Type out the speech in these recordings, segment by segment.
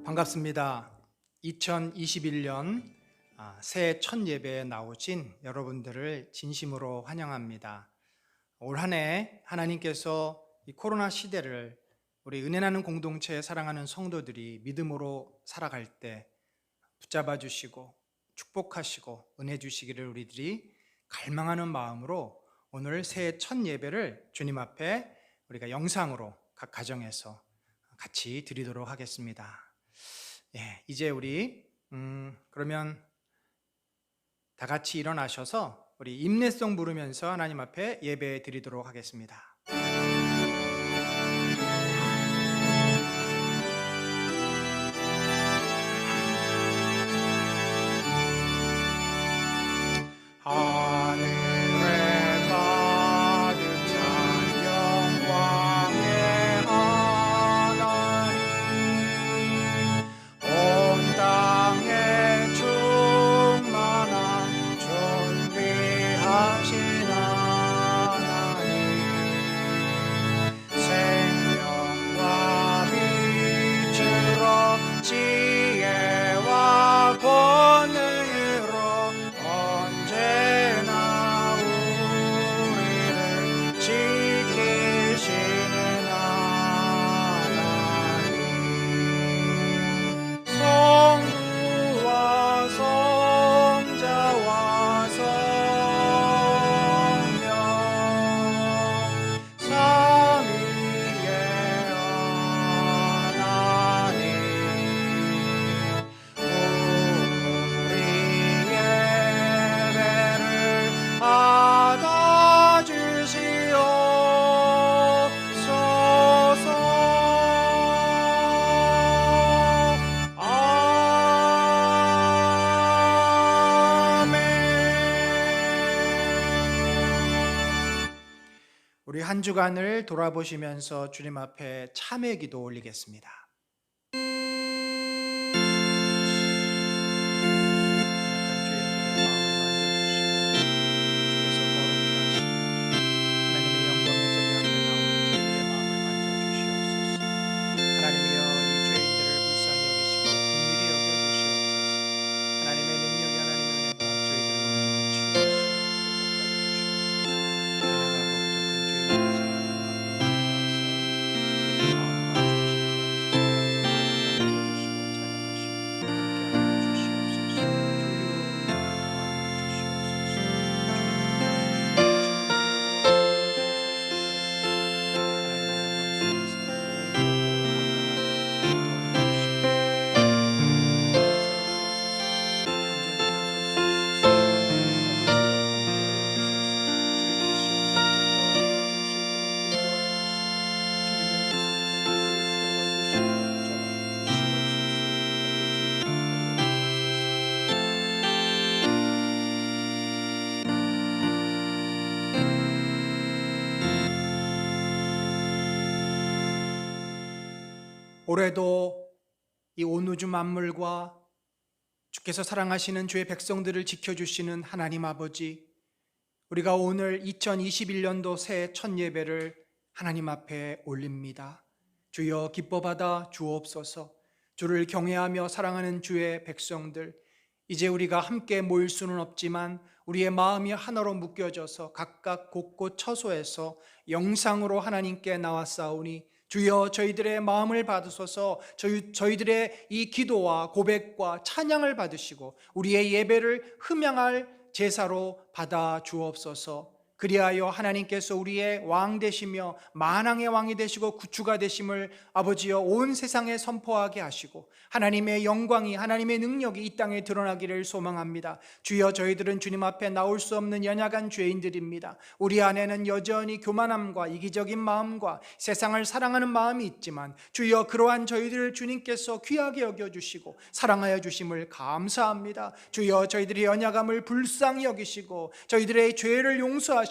반갑습니다. 2021년 새해 첫 예배에 나오신 여러분들을 진심으로 환영합니다. 올 한 해 하나님께서 이 코로나 시대를 우리 은혜 나는 공동체에 사랑하는 성도들이 믿음으로 살아갈 때 붙잡아 주시고 축복하시고 은혜 주시기를 우리들이 갈망하는 마음으로 오늘 새해 첫 예배를 주님 앞에 우리가 영상으로 각 가정에서 같이 드리도록 하겠습니다. 이제 우리 그러면 다 같이 일어나셔서 우리 임례송 부르면서 하나님 앞에 예배 드리도록 하겠습니다. 하늘에 받은 찬양 왕의 하나님, 온 땅에 충만한 존귀하신 하나님, 생명과 빛으로 지혜와 권능으로 언제나 우리를 지키시는 하나님, 성부와 성자와 성령 삼위의 하나님, 우리 예배를 받아주시옵소서. 아멘. 우리 한 주간을 돌아보시면서 주님 앞에 참회 기도 올리겠습니다. 올해도 이 온 우주 만물과 주께서 사랑하시는 주의 백성들을 지켜주시는 하나님 아버지, 우리가 오늘 2021년도 새해 첫 예배를 하나님 앞에 올립니다. 주여 기뻐 받아 주옵소서. 주를 경외하며 사랑하는 주의 백성들, 이제 우리가 함께 모일 수는 없지만 우리의 마음이 하나로 묶여져서 각각 곳곳 처소에서 영상으로 하나님께 나왔사오니 주여 저희들의 마음을 받으소서. 저희들의 이 기도와 고백과 찬양을 받으시고 우리의 예배를 흠양할 제사로 받아 주옵소서. 그리하여 하나님께서 우리의 왕 되시며 만왕의 왕이 되시고 구주가 되심을 아버지여 온 세상에 선포하게 하시고 하나님의 영광이, 하나님의 능력이 이 땅에 드러나기를 소망합니다. 주여 저희들은 주님 앞에 나올 수 없는 연약한 죄인들입니다. 우리 안에는 여전히 교만함과 이기적인 마음과 세상을 사랑하는 마음이 있지만 주여 그러한 저희들을 주님께서 귀하게 여겨주시고 사랑하여 주심을 감사합니다. 주여 저희들의 연약함을 불쌍히 여기시고 저희들의 죄를 용서하시고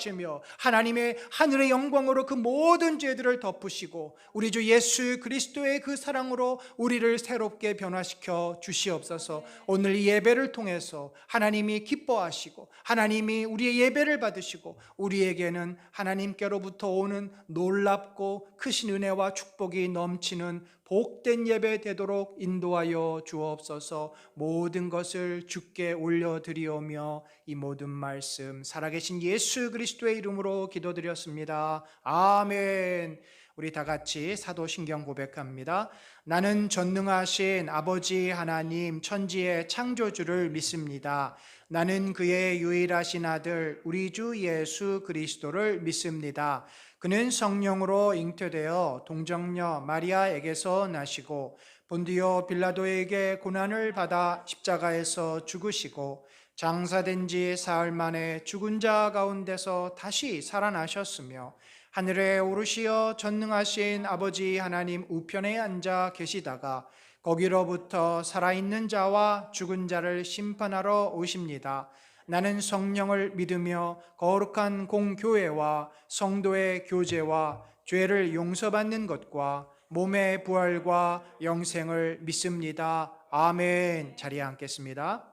하나님의 하늘의 영광으로 그 모든 죄들을 덮으시고 우리 주 예수 그리스도의 그 사랑으로 우리를 새롭게 변화시켜 주시옵소서. 오늘 이 예배를 통해서 하나님이 기뻐하시고 하나님이 우리의 예배를 받으시고 우리에게는 하나님께로부터 오는 놀랍고 크신 은혜와 축복이 넘치는 복된 예배 되도록 인도하여 주옵소서. 모든 것을 주께 올려드리오며 이 모든 말씀 살아계신 예수 그리스도의 이름으로 기도드렸습니다. 아멘. 우리 다 같이 사도신경 고백합니다. 나는 전능하신 아버지 하나님 천지의 창조주를 믿습니다. 나는 그의 유일하신 아들 우리 주 예수 그리스도를 믿습니다. 그는 성령으로 잉태되어 동정녀 마리아에게서 나시고 본디오 빌라도에게 고난을 받아 십자가에서 죽으시고 장사된 지 사흘 만에 죽은 자 가운데서 다시 살아나셨으며 하늘에 오르시어 전능하신 아버지 하나님 우편에 앉아 계시다가 거기로부터 살아있는 자와 죽은 자를 심판하러 오십니다. 나는 성령을 믿으며 거룩한 공교회와 성도의 교제와 죄를 용서받는 것과 몸의 부활과 영생을 믿습니다. 아멘. 자리에 앉겠습니다.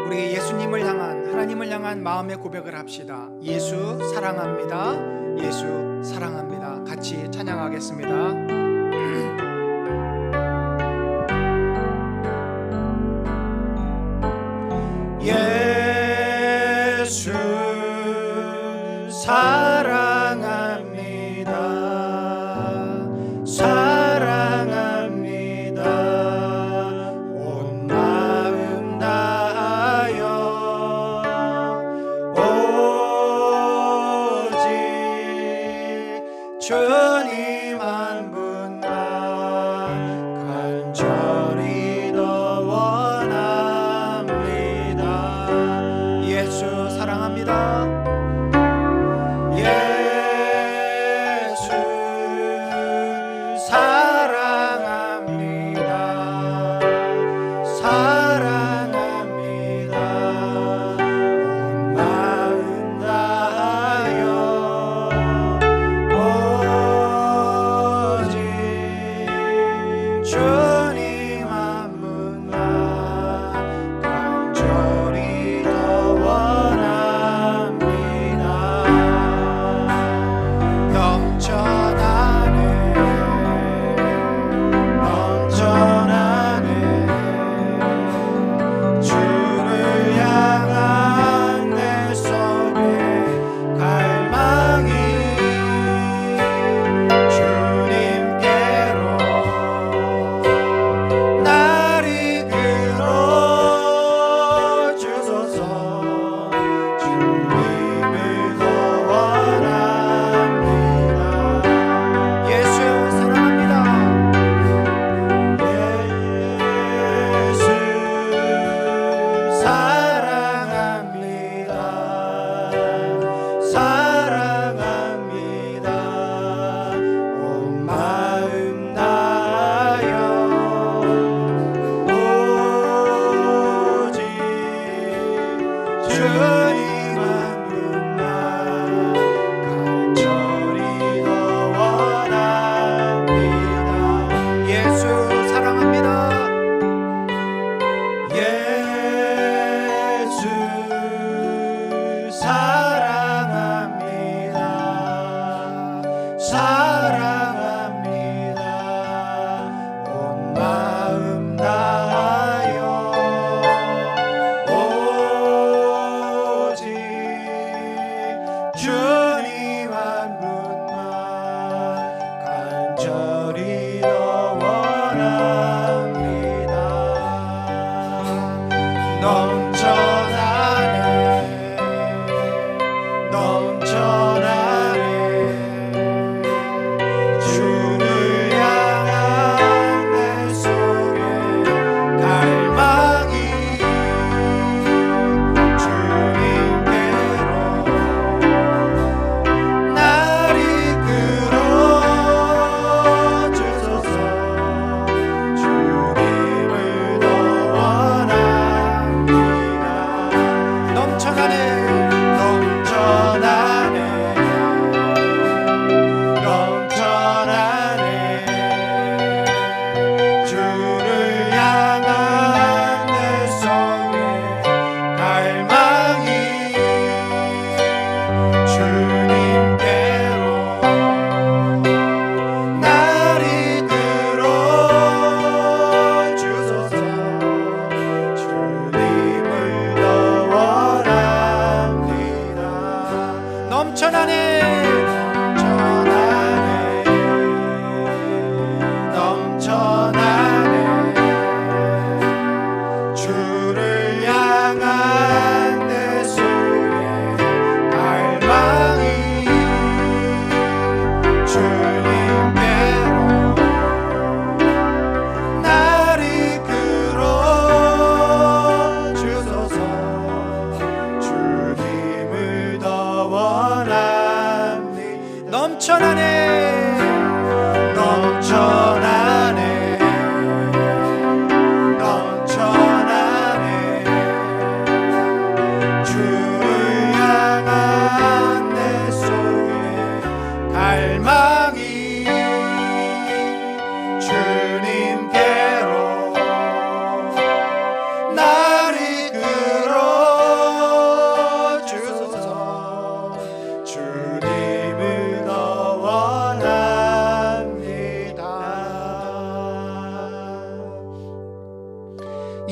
우리 예수님을 향한, 하나님을 향한 마음의 고백을 합시다. 예수 사랑합니다. 예수 사랑합니다. 같이 찬양하겠습니다. 예수 사랑합니다. 사랑합니다. 온 마음 다하여 오직 주님 한 분만 간절히 더 원합니다. 예수 사랑합니다.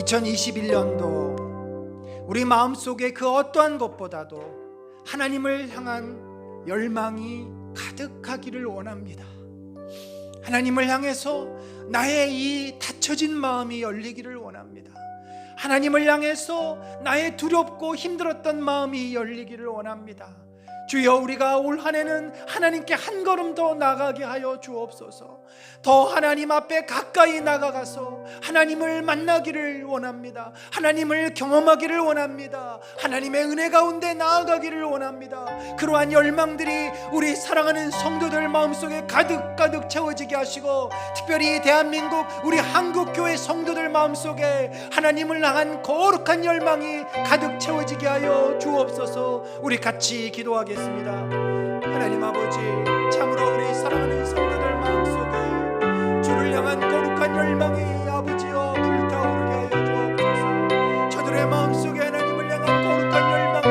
2021년도 우리 마음속에 그 어떠한 것보다도 하나님을 향한 열망이 가득하기를 원합니다. 하나님을 향해서 나의 이 닫혀진 마음이 열리기를 원합니다. 하나님을 향해서 나의 두렵고 힘들었던 마음이 열리기를 원합니다. 주여, 우리가 올 한 해는 하나님께 한 걸음 더 나가게 하여 주옵소서. 더 하나님 앞에 가까이 나가가서 하나님을 만나기를 원합니다. 하나님을 경험하기를 원합니다. 하나님의 은혜 가운데 나아가기를 원합니다. 그러한 열망들이 우리 사랑하는 성도들 마음속에 가득 채워지게 하시고, 특별히 대한민국 우리 한국교회 성도들 마음속에 하나님을 향한 거룩한 열망이 가득 채워지게 하여 주옵소서. 우리 같이 기도하겠습니다. 하나님 아버지, 참으로 우리 사랑하는 성도들 마음속에 주를 향한 거룩한 열망이 아버지여 불타오르게 하여 주옵소서. 저들의 마음속에 하나님을 향한 거룩한 열망이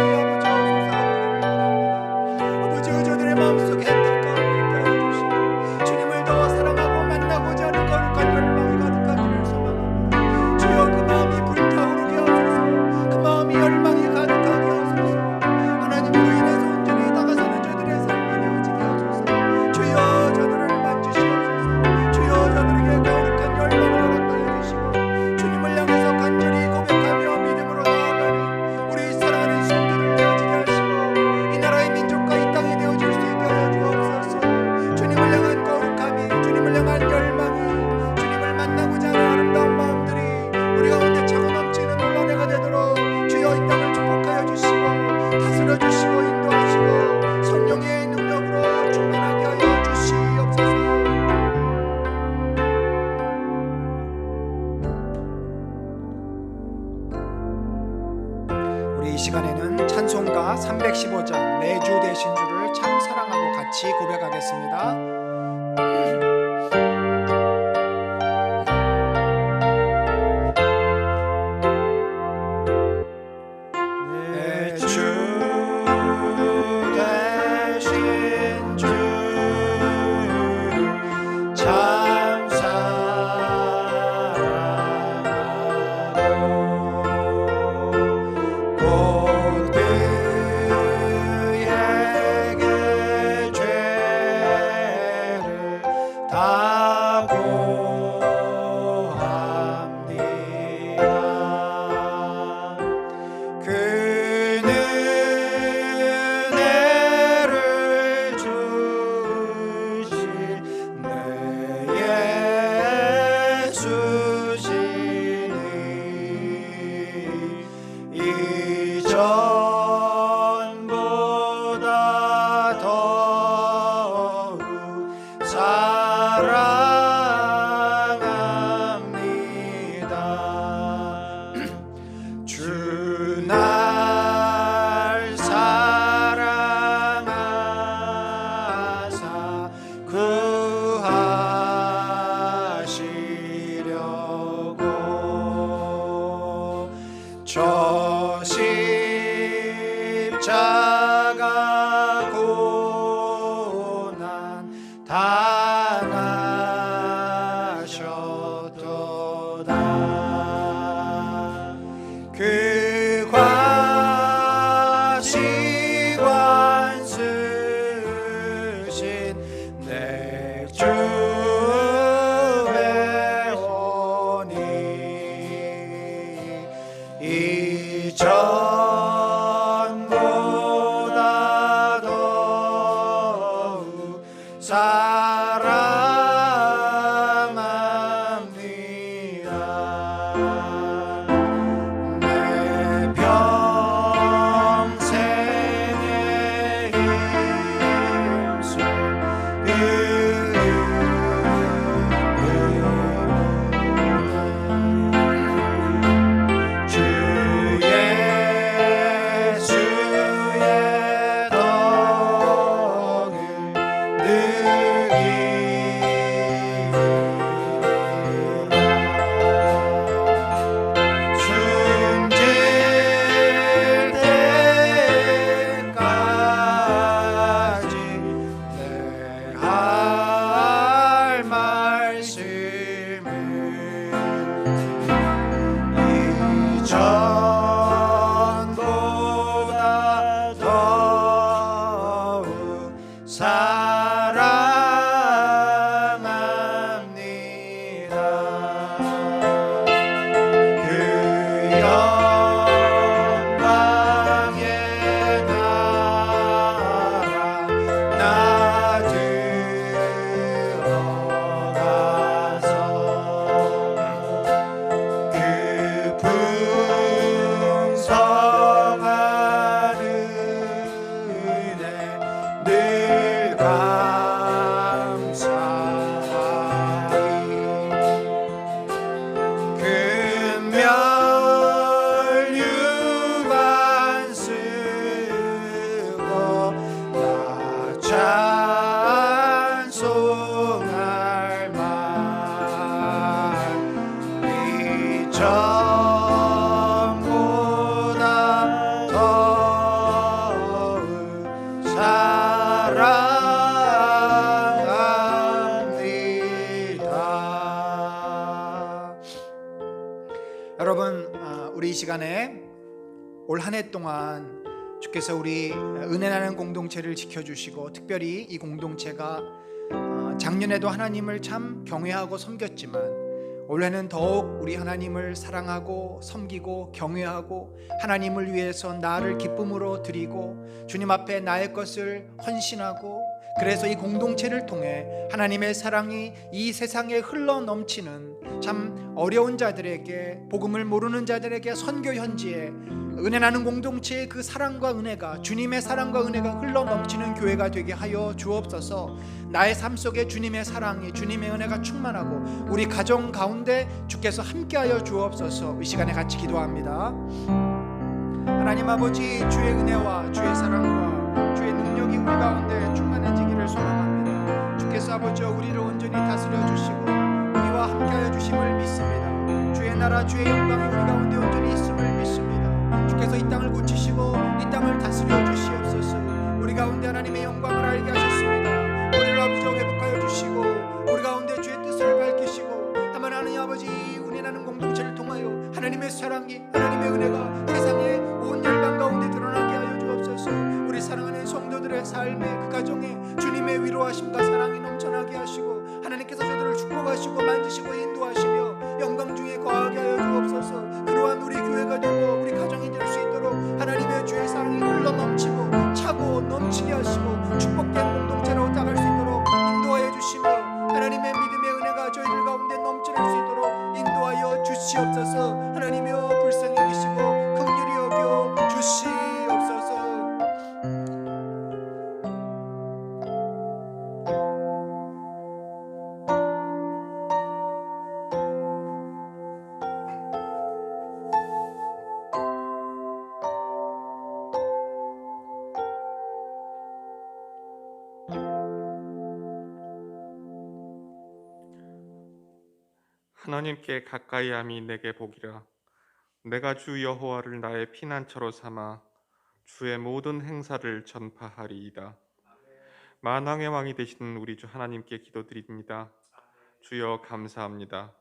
아버지여 저들의 마음속에 뜨겁게 하여 주시고, 주님을 더 사랑하고 만나고자 하는 거룩한 열망이 가득하기를 소망합니다. 주여, 그 마음이 불타오르게 하소서. 그 마음이 열망이 가득하게 하소서. 하나님으로 인해서 온전히 다가서는 저들의 삶이 되어지게 하소서. 주여, 저들을 만지시옵소서. 주여, 저들에게 거룩한 열망을 허락하여 주시고, 주님을 향해서 간절히 고백하며 믿음으로 나아가는 우리 사랑하는 성도들 되어지게 하시고, 이 나라의 민족과 이 땅이 되어질 수 있게 하여 주옵소서. 주님을 향한 거룩함이, 주님을 향한 열망이, 주님을 만나고자 하는 아름다운 마음들이 우리 가운데 차고 넘치는 올한해가 되도록 주여 이 땅을 축복하여 주시고 다스려 주시고 인도하시고 성령의 능력으로 충만하게 하여 주시옵소서. 우리 이 시간에는 찬송가 315장 내 주 되신 주를 참 사랑하고 같이 고백하겠습니다. 내 주 되신 주를 참 사랑하고 곧 그에게 죄를 다 고합니다. 그는 은혜를 주신 내 예수시니 이전보다 더욱 사랑합니다. 주 날 사랑하사 구하시려고 저 십자가 고난 당하셨도다. 그 과시관 쓰신 내 주의 원이 이전보다 더욱 사랑합니다. 내 평생의 힘쓸 주의 올 한 해 동안 주께서 우리 은혜 나는 공동체를 지켜주시고, 특별히 이 공동체가 작년에도 하나님을 참 경외하고 섬겼지만 올해는 더욱 우리 하나님을 사랑하고 섬기고 경외하고 하나님을 위해서 나를 기쁨으로 드리고 주님 앞에 나의 것을 헌신하고, 그래서 이 공동체를 통해 하나님의 사랑이 이 세상에 흘러 넘치는, 참 어려운 자들에게, 복음을 모르는 자들에게 선교 현지에 은혜 나는 공동체의 그 사랑과 은혜가, 주님의 사랑과 은혜가 흘러 넘치는 교회가 되게 하여 주옵소서. 나의 삶 속에 주님의 사랑이, 주님의 은혜가 충만하고 우리 가정 가운데 주께서 함께하여 주옵소서. 이 시간에 같이 기도합니다. 하나님 아버지, 주의 은혜와 주의 사랑과 주의 능력이 우리 가운데 충만해지기를 소망합니다. 주께서 아버지 우리를 온전히 다스려 주시고 우리와 함께하여 주심을 믿습니다. 주의 나라 주의 영광이 우리 가운데 온전히 있음을 믿습니다. 주께서 이 땅을 고치시고 이 땅을 다스려 주시옵소서. 우리 가운데 하나님의 영광을 알게 하셨습니다. 우리를 아버지 회복하여 주시고 우리 가운데 주의 뜻을 밝히시고, 다만 하나님 아버지 은혜 나는 공동체를 통하여 하나님의 사랑이, 하나님의 은혜가 세상에 온 열방 가운데 드러나게 하여 주옵소서. 우리 사랑하는 성도들의 삶에, 그 가정에 주님의 위로하심과 사랑이 넘쳐나게 하시고 하나님께서 저들을 축복하시고 만지시고 인도하시며 영광 중에 거하게 하여 주옵소서. 그러한 우리 교회가 되고 우리 가정이 될 수 있도록 하나님의 주의 사랑이 흘러 넘치고 차고 넘치게 하시고 축복된 공동체로 나갈 수 있도록 인도하여 주시며, 하나님의 믿음의 은혜가 저희들 가운데 넘쳐날 수 있도록 인도하여 주시옵소서. 하나님이여 불쌍히 여기시고 긍휼히 여겨 주시옵소서. 하나님께 가까이함이 내게 복이라. 내가 주 여호와를 나의 피난처로 삼아 주의 모든 행사를 전파하리이다. 만왕의 왕이 되시는 우리 주 하나님께 기도드립니다. 주여 감사합니다.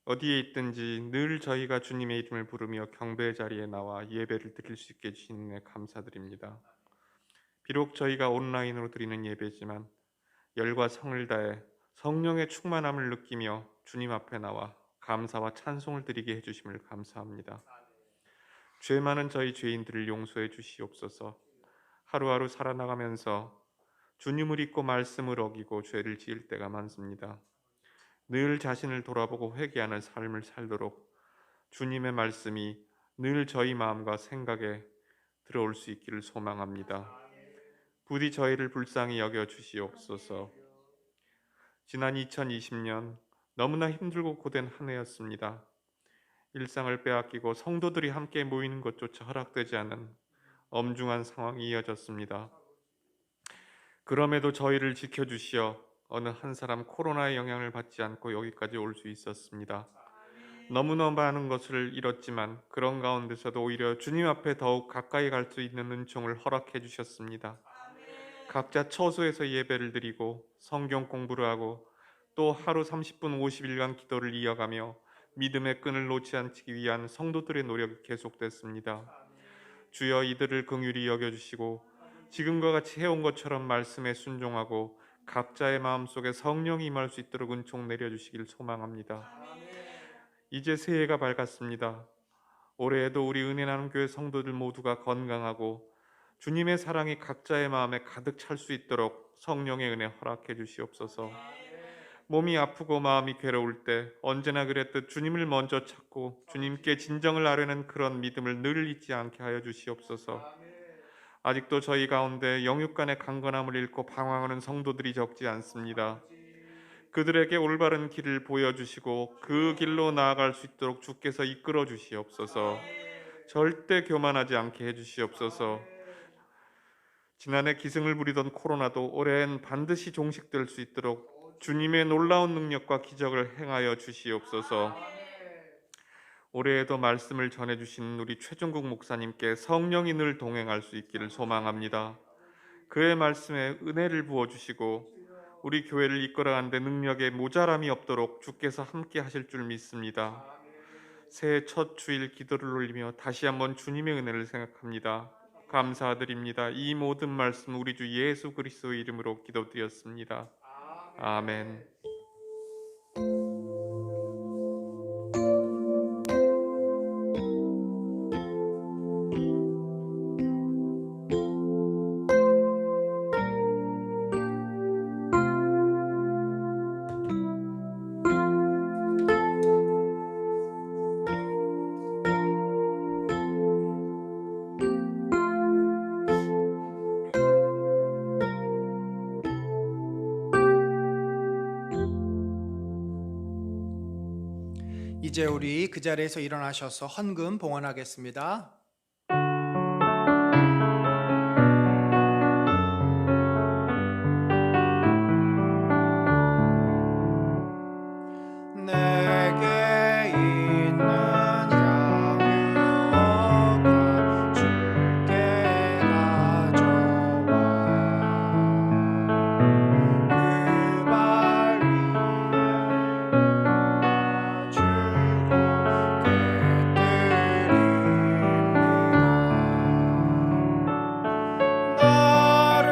어디에 있든지 늘 저희가 주님의 이름을 부르며 경배의 자리에 나와 예배를 드릴 수 있게 해주신 은혜 감사드립니다. 비록 저희가 온라인으로 드리는 예배지만 열과 성을 다해 성령의 충만함을 느끼며 주님 앞에 나와 감사와 찬송을 드리게 해주심을 감사합니다. 죄 많은 저희 죄인들을 용서해 주시옵소서. 하루하루 살아나가면서 주님을 잊고 말씀을 어기고 죄를 지을 때가 많습니다. 늘 자신을 돌아보고 회개하는 삶을 살도록 주님의 말씀이 늘 저희 마음과 생각에 들어올 수 있기를 소망합니다. 부디 저희를 불쌍히 여겨 주시옵소서. 지난 2020년 너무나 힘들고 고된 한 해였습니다. 일상을 빼앗기고 성도들이 함께 모이는 것조차 허락되지 않은 엄중한 상황이 이어졌습니다. 그럼에도 저희를 지켜주시어 어느 한 사람 코로나의 영향을 받지 않고 여기까지 올 수 있었습니다. 너무나 많은 것을 잃었지만 그런 가운데서도 오히려 주님 앞에 더욱 가까이 갈 수 있는 은총을 허락해 주셨습니다. 각자 처소에서 예배를 드리고 성경 공부를 하고 또 하루 30분 50일간 기도를 이어가며 믿음의 끈을 놓지 않기 위한 성도들의 노력이 계속됐습니다. 주여 이들을 긍휼히 여겨주시고 지금과 같이 해온 것처럼 말씀에 순종하고 각자의 마음속에 성령이 임할 수 있도록 은총 내려주시길 소망합니다. 이제 새해가 밝았습니다. 올해에도 우리 은혜 나눔 교회 성도들 모두가 건강하고 주님의 사랑이 각자의 마음에 가득 찰 수 있도록 성령의 은혜 허락해 주시옵소서. 몸이 아프고 마음이 괴로울 때 언제나 그랬듯 주님을 먼저 찾고 주님께 진정을 아뢰는 그런 믿음을 늘 잊지 않게 하여 주시옵소서. 아직도 저희 가운데 영육 간의 강건함을 잃고 방황하는 성도들이 적지 않습니다. 그들에게 올바른 길을 보여주시고 그 길로 나아갈 수 있도록 주께서 이끌어 주시옵소서. 절대 교만하지 않게 해주시옵소서. 지난해 기승을 부리던 코로나도 올해엔 반드시 종식될 수 있도록 주님의 놀라운 능력과 기적을 행하여 주시옵소서. 올해에도 말씀을 전해주신 우리 최종국 목사님께 성령이 늘 동행할 수 있기를 소망합니다. 그의 말씀에 은혜를 부어주시고 우리 교회를 이끌어가는 데 능력에 모자람이 없도록 주께서 함께 하실 줄 믿습니다. 새해 첫 주일 기도를 올리며 다시 한번 주님의 은혜를 생각합니다. 감사드립니다. 이 모든 말씀 우리 주 예수 그리스도의 이름으로 기도드렸습니다. 아멘. 이제 우리 그 자리에서 일어나셔서 헌금 봉헌하겠습니다. 내게 있는 양육과 주께 가져와 그 발 위에 주고 깨뜨립니다. 나를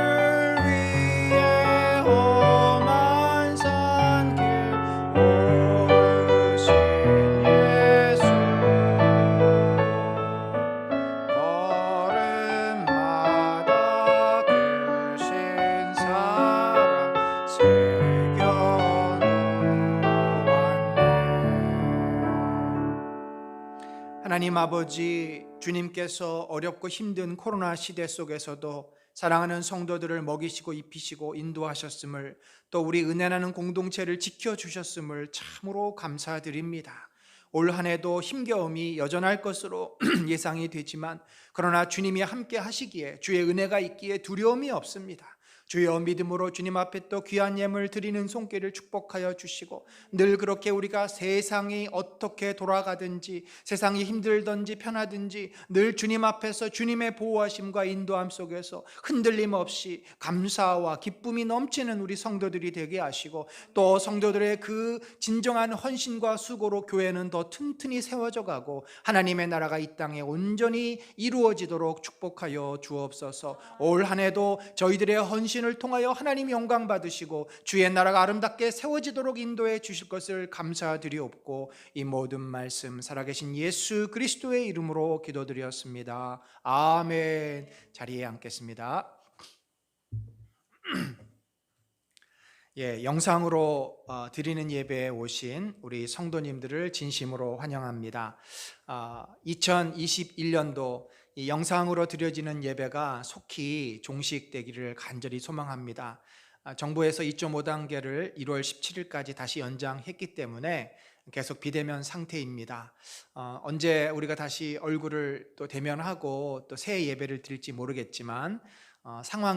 위해 험한 산길 오르신 예수 걸음마다 크신 사랑 새겨놓았네. 하나님 아버지, 주님께서 어렵고 힘든 코로나 시대 속에서도 사랑하는 성도들을 먹이시고 입히시고 인도하셨음을, 또 우리 은혜나는 공동체를 지켜주셨음을 참으로 감사드립니다. 올 한 해도 힘겨움이 여전할 것으로 예상이 되지만, 그러나 주님이 함께 하시기에 주의 은혜가 있기에 두려움이 없습니다. 주여, 믿음으로 주님 앞에 또 귀한 예물 드리는 손길을 축복하여 주시고, 늘 그렇게 우리가 세상이 어떻게 돌아가든지, 세상이 힘들든지 편하든지 늘 주님 앞에서 주님의 보호하심과 인도함 속에서 흔들림 없이 감사와 기쁨이 넘치는 우리 성도들이 되게 하시고, 또 성도들의 그 진정한 헌신과 수고로 교회는 더 튼튼히 세워져 가고 하나님의 나라가 이 땅에 온전히 이루어지도록 축복하여 주옵소서. 올 한 해도 저희들의 헌신을 통하여 하나님 영광 받으시고 주의 나라가 아름답게 세워지도록 인도해 주실 것을 감사드리옵고, 이 모든 말씀 살아계신 예수 그리스도의 이름으로 기도드렸습니다. 아멘. 자리에 앉겠습니다. 영상으로 드리는 예배에 오신 우리 성도님들을 진심으로 환영합니다. 2021년도 이 영상으로 드려지는 예배가 속히 종식되기를 간절히 소망합니다. 정부에서 2.5단계를 1월 17일까지 다시 연장했기 때문에 계속 비대면 상태입니다. 언제 우리가 다시 얼굴을 또 대면하고 또 새 예배를 드릴지 모르겠지만,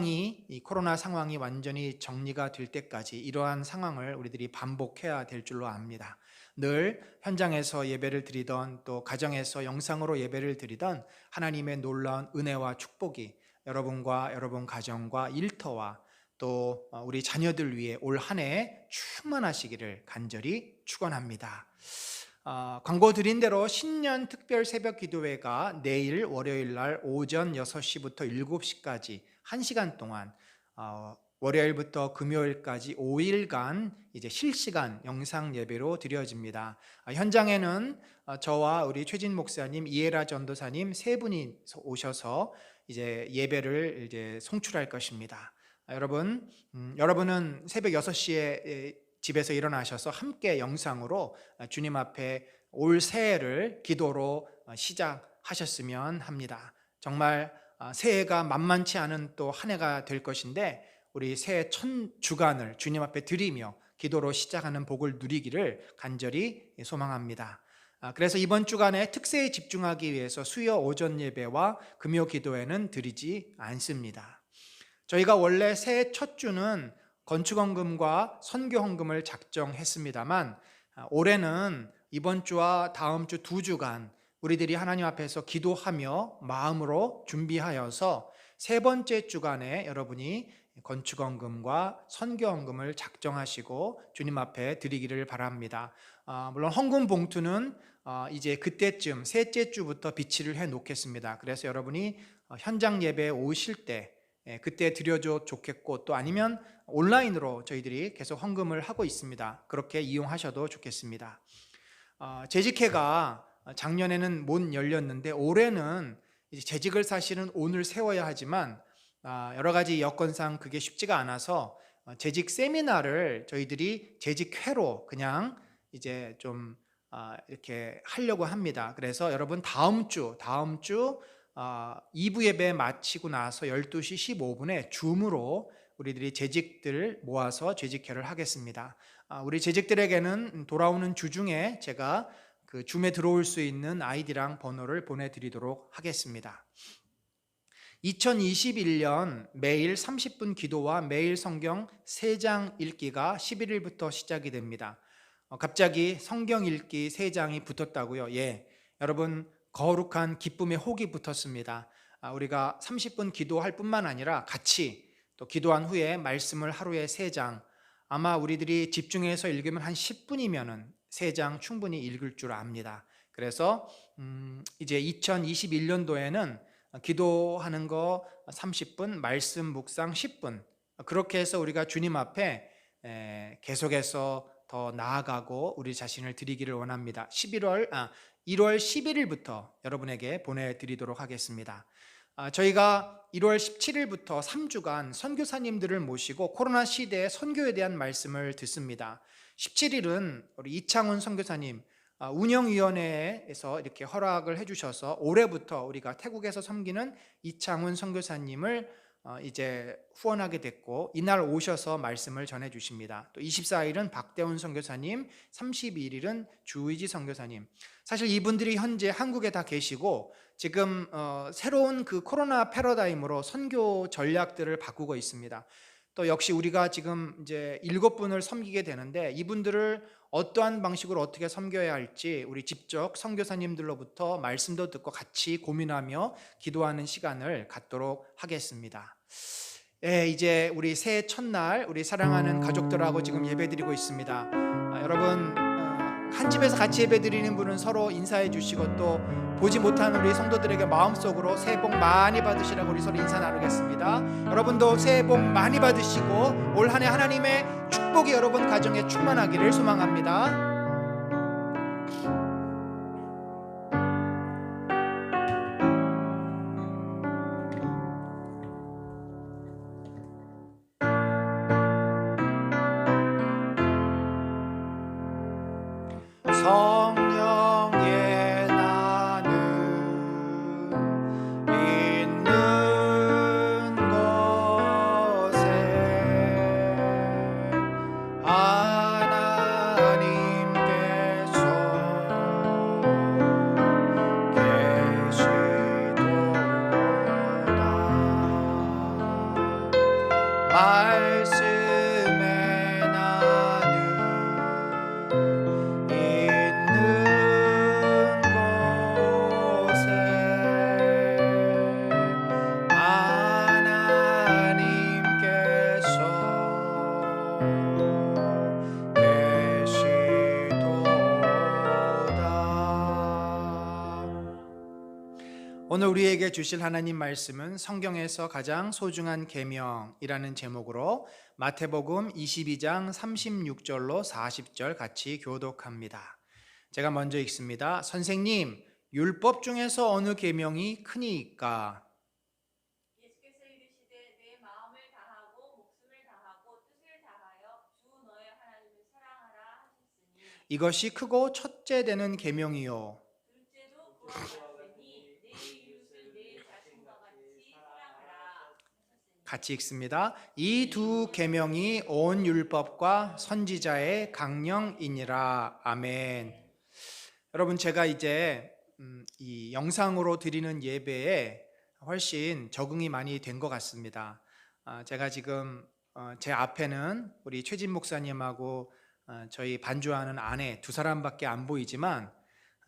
이 코로나 상황이 완전히 정리가 될 때까지 이러한 상황을 우리들이 반복해야 될 줄로 압니다. 늘 현장에서 예배를 드리던, 또 가정에서 영상으로 예배를 드리던 하나님의 놀라운 은혜와 축복이 여러분과 여러분 가정과 일터와 또 우리 자녀들 위해 올 한 해 충만하시기를 간절히 축원합니다. 광고 드린 대로 신년 특별 새벽 기도회가 내일 월요일 날 오전 6시부터 7시까지 1시간 동안, 월요일부터 금요일까지 5일간 이제 실시간 영상 예배로 드려집니다. 현장에는 저와 우리 최진 목사님, 이해라 전도사님 세 분이 오셔서 이제 예배를 이제 송출할 것입니다. 여러분은 새벽 6시에 집에서 일어나셔서 함께 영상으로 주님 앞에 올 새해를 기도로 시작하셨으면 합니다. 정말 새해가 만만치 않은 또 한 해가 될 것인데, 우리 새해 첫 주간을 주님 앞에 드리며 기도로 시작하는 복을 누리기를 간절히 소망합니다. 그래서 이번 주간에 특세에 집중하기 위해서 수요 오전 예배와 금요 기도회는 드리지 않습니다. 저희가 원래 새해 첫 주는 건축헌금과 선교헌금을 작정했습니다만, 올해는 이번 주와 다음 주 2주간 우리들이 하나님 앞에서 기도하며 마음으로 준비하여서 세 번째 주간에 여러분이 건축헌금과 선교헌금을 작정하시고 주님 앞에 드리기를 바랍니다. 물론 헌금 봉투는 이제 그때쯤 셋째 주부터 비치를 해 놓겠습니다. 그래서 여러분이 현장 예배에 오실 때 그때 드려도 좋겠고, 또 아니면 온라인으로 저희들이 계속 헌금을 하고 있습니다. 그렇게 이용하셔도 좋겠습니다. 재직회가 작년에는 못 열렸는데 올해는 이제 재직을 사실은 오늘 세워야 하지만 여러 가지 여건상 그게 쉽지가 않아서 재직 세미나를 저희들이 재직회로 그냥 이제 좀 이렇게 하려고 합니다. 그래서 여러분 다음 주 2부 예배 마치고 나서 12시 15분에 줌으로 우리들이 재직들 모아서 재직회를 하겠습니다. 우리 재직들에게는 돌아오는 주 중에 제가 그 줌에 들어올 수 있는 아이디랑 번호를 보내드리도록 하겠습니다. 2021년 매일 30분 기도와 매일 성경 3장 읽기가 11일부터 시작이 됩니다. 갑자기 성경 읽기 3장이 붙었다고요? 예, 여러분 거룩한 기쁨의 혹이 붙었습니다. 우리가 30분 기도할 뿐만 아니라 같이 또 기도한 후에 말씀을 하루에 3장, 아마 우리들이 집중해서 읽으면 한 10분이면은 3장 충분히 읽을 줄 압니다. 그래서 이제 2021년도에는 기도하는 거 30분, 말씀 묵상 10분, 그렇게 해서 우리가 주님 앞에 계속해서 더 나아가고 우리 자신을 드리기를 원합니다. 1월 11일부터 여러분에게 보내드리도록 하겠습니다. 저희가 1월 17일부터 3주간 선교사님들을 모시고 코로나 시대의 선교에 대한 말씀을 듣습니다. 17일은 우리 이창훈 선교사님 운영위원회에서 이렇게 허락을 해주셔서 올해부터 우리가 태국에서 섬기는 이창훈 선교사님을 이제 후원하게 됐고, 이날 오셔서 말씀을 전해 주십니다. 또 24일은 박대훈 선교사님, 31일은 주의지 선교사님. 사실 이분들이 현재 한국에 다 계시고 지금 새로운 그 코로나 패러다임으로 선교 전략들을 바꾸고 있습니다. 또 역시 우리가 지금 이제 7분을 섬기게 되는데 이분들을 어떠한 방식으로 어떻게 섬겨야 할지 우리 직접 선교사님들로부터 말씀도 듣고 같이 고민하며 기도하는 시간을 갖도록 하겠습니다. 이제 우리 새해 첫날 우리 사랑하는 가족들하고 지금 예배드리고 있습니다. 여러분 한 집에서 같이 예배드리는 분은 서로 인사해 주시고, 또 보지 못한 우리 성도들에게 마음속으로 새해 복 많이 받으시라고 우리 서로 인사 나누겠습니다. 여러분도 새해 복 많이 받으시고 올 한 해 하나님의 축복이 여러분 가정에 충만하기를 소망합니다. 성령의 나는 있는 곳에 하나님께서 계시도다. 말씀에 나는 있는 곳에 하나님께서 계시도다. 오늘 우리에게 주실 하나님 말씀은 성경에서 가장 소중한 계명이라는 제목으로 마태복음 22장 36절로 40절 같이 교독합니다. 제가 먼저 읽습니다. 선생님, 율법 중에서 어느 계명이 크니까? 예수께서 이르시되 내 마음을 다하고 목숨을 다하고 뜻을 다하여 주 너의 하나님을 사랑하라 하셨으니 이것이 크고 첫째 되는 계명이요. 둘째도 그와 같으니 내 이웃을 내 자신과 같이 사랑하라 하셨으니 같이 읽습니다. 이 두 계명이 온 율법과 선지자의 강령이니라. 아멘. 여러분, 제가 이제 이 영상으로 드리는 예배에 훨씬 적응이 많이 된 것 같습니다. 제가 지금 제 앞에는 우리 최진 목사님하고 저희 반주하는 아내 두 사람밖에 안 보이지만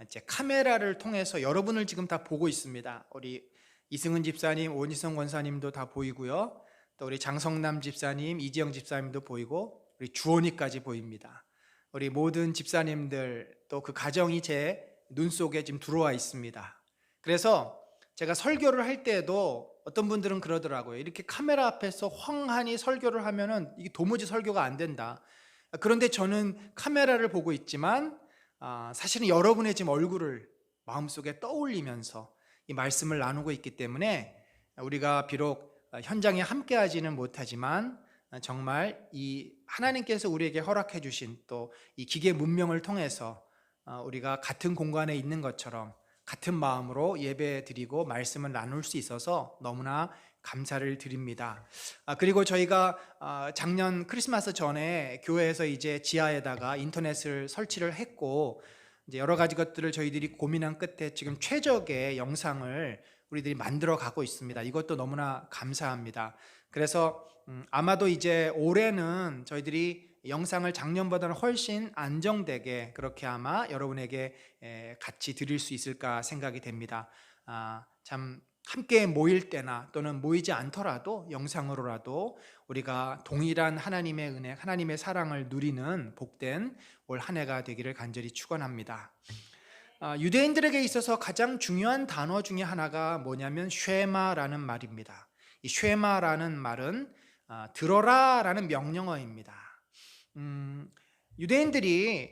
이제 카메라를 통해서 여러분을 지금 다 보고 있습니다. 우리 이승은 집사님, 원희성 권사님도 다 보이고요. 또 우리 장성남 집사님, 이지영 집사님도 보이고 우리 주원이까지 보입니다. 우리 모든 집사님들, 또 그 가정이 제 눈 속에 지금 들어와 있습니다. 그래서 제가 설교를 할 때에도 어떤 분들은 그러더라고요. 이렇게 카메라 앞에서 황하니 설교를 하면은 이게 도무지 설교가 안 된다. 그런데 저는 카메라를 보고 있지만 사실은 여러분의 지금 얼굴을 마음속에 떠올리면서 이 말씀을 나누고 있기 때문에 우리가 비록 현장에 함께하지는 못하지만 정말 이 하나님께서 우리에게 허락해 주신 또 이 기계 문명을 통해서 우리가 같은 공간에 있는 것처럼 같은 마음으로 예배 드리고 말씀을 나눌 수 있어서 너무나 감사를 드립니다. 그리고 저희가 작년 크리스마스 전에 교회에서 이제 지하에다가 인터넷을 설치를 했고 이제 여러 가지 것들을 저희들이 고민한 끝에 지금 최적의 영상을 우리들이 만들어 가고 있습니다. 이것도 너무나 감사합니다. 그래서 아마도 이제 올해는 저희들이 영상을 작년보다는 훨씬 안정되게 그렇게 아마 여러분에게 같이 드릴 수 있을까 생각이 됩니다. 참 함께 모일 때나 또는 모이지 않더라도 영상으로라도 우리가 동일한 하나님의 은혜, 하나님의 사랑을 누리는 복된 올 한 해가 되기를 간절히 축원합니다. 유대인들에게 있어서 가장 중요한 단어 중에 하나가 뭐냐면 쉐마라는 말입니다. 이 쉐마라는 말은 들어라라는 명령어입니다. 유대인들이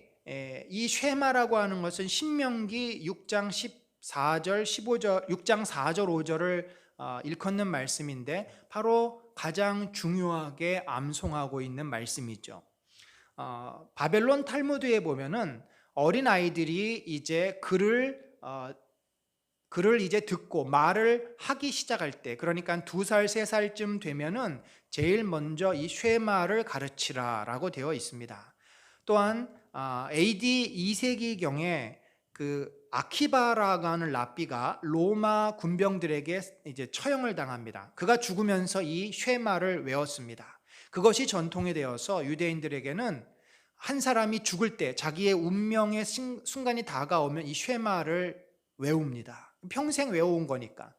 이 쉐마라고 하는 것은 신명기 6장 14절 15절 6장 4절 5절을 일컫는 말씀인데 바로 가장 중요하게 암송하고 있는 말씀이죠. 바벨론 탈무드에 보면은 어린 아이들이 이제 글을 이제 듣고 말을 하기 시작할 때, 그러니까 2살, 3살쯤 되면은 제일 먼저 이 쉐마를 가르치라라고 되어 있습니다. 또한 AD 2세기경에 그 아키바라고 하는 랍비가 로마 군병들에게 이제 처형을 당합니다. 그가 죽으면서 이 쉐마를 외웠습니다. 그것이 전통이 되어서 유대인들에게는 한 사람이 죽을 때 자기의 운명의 순간이 다가오면 이 쉐마를 외웁니다. 평생 외워온 거니까.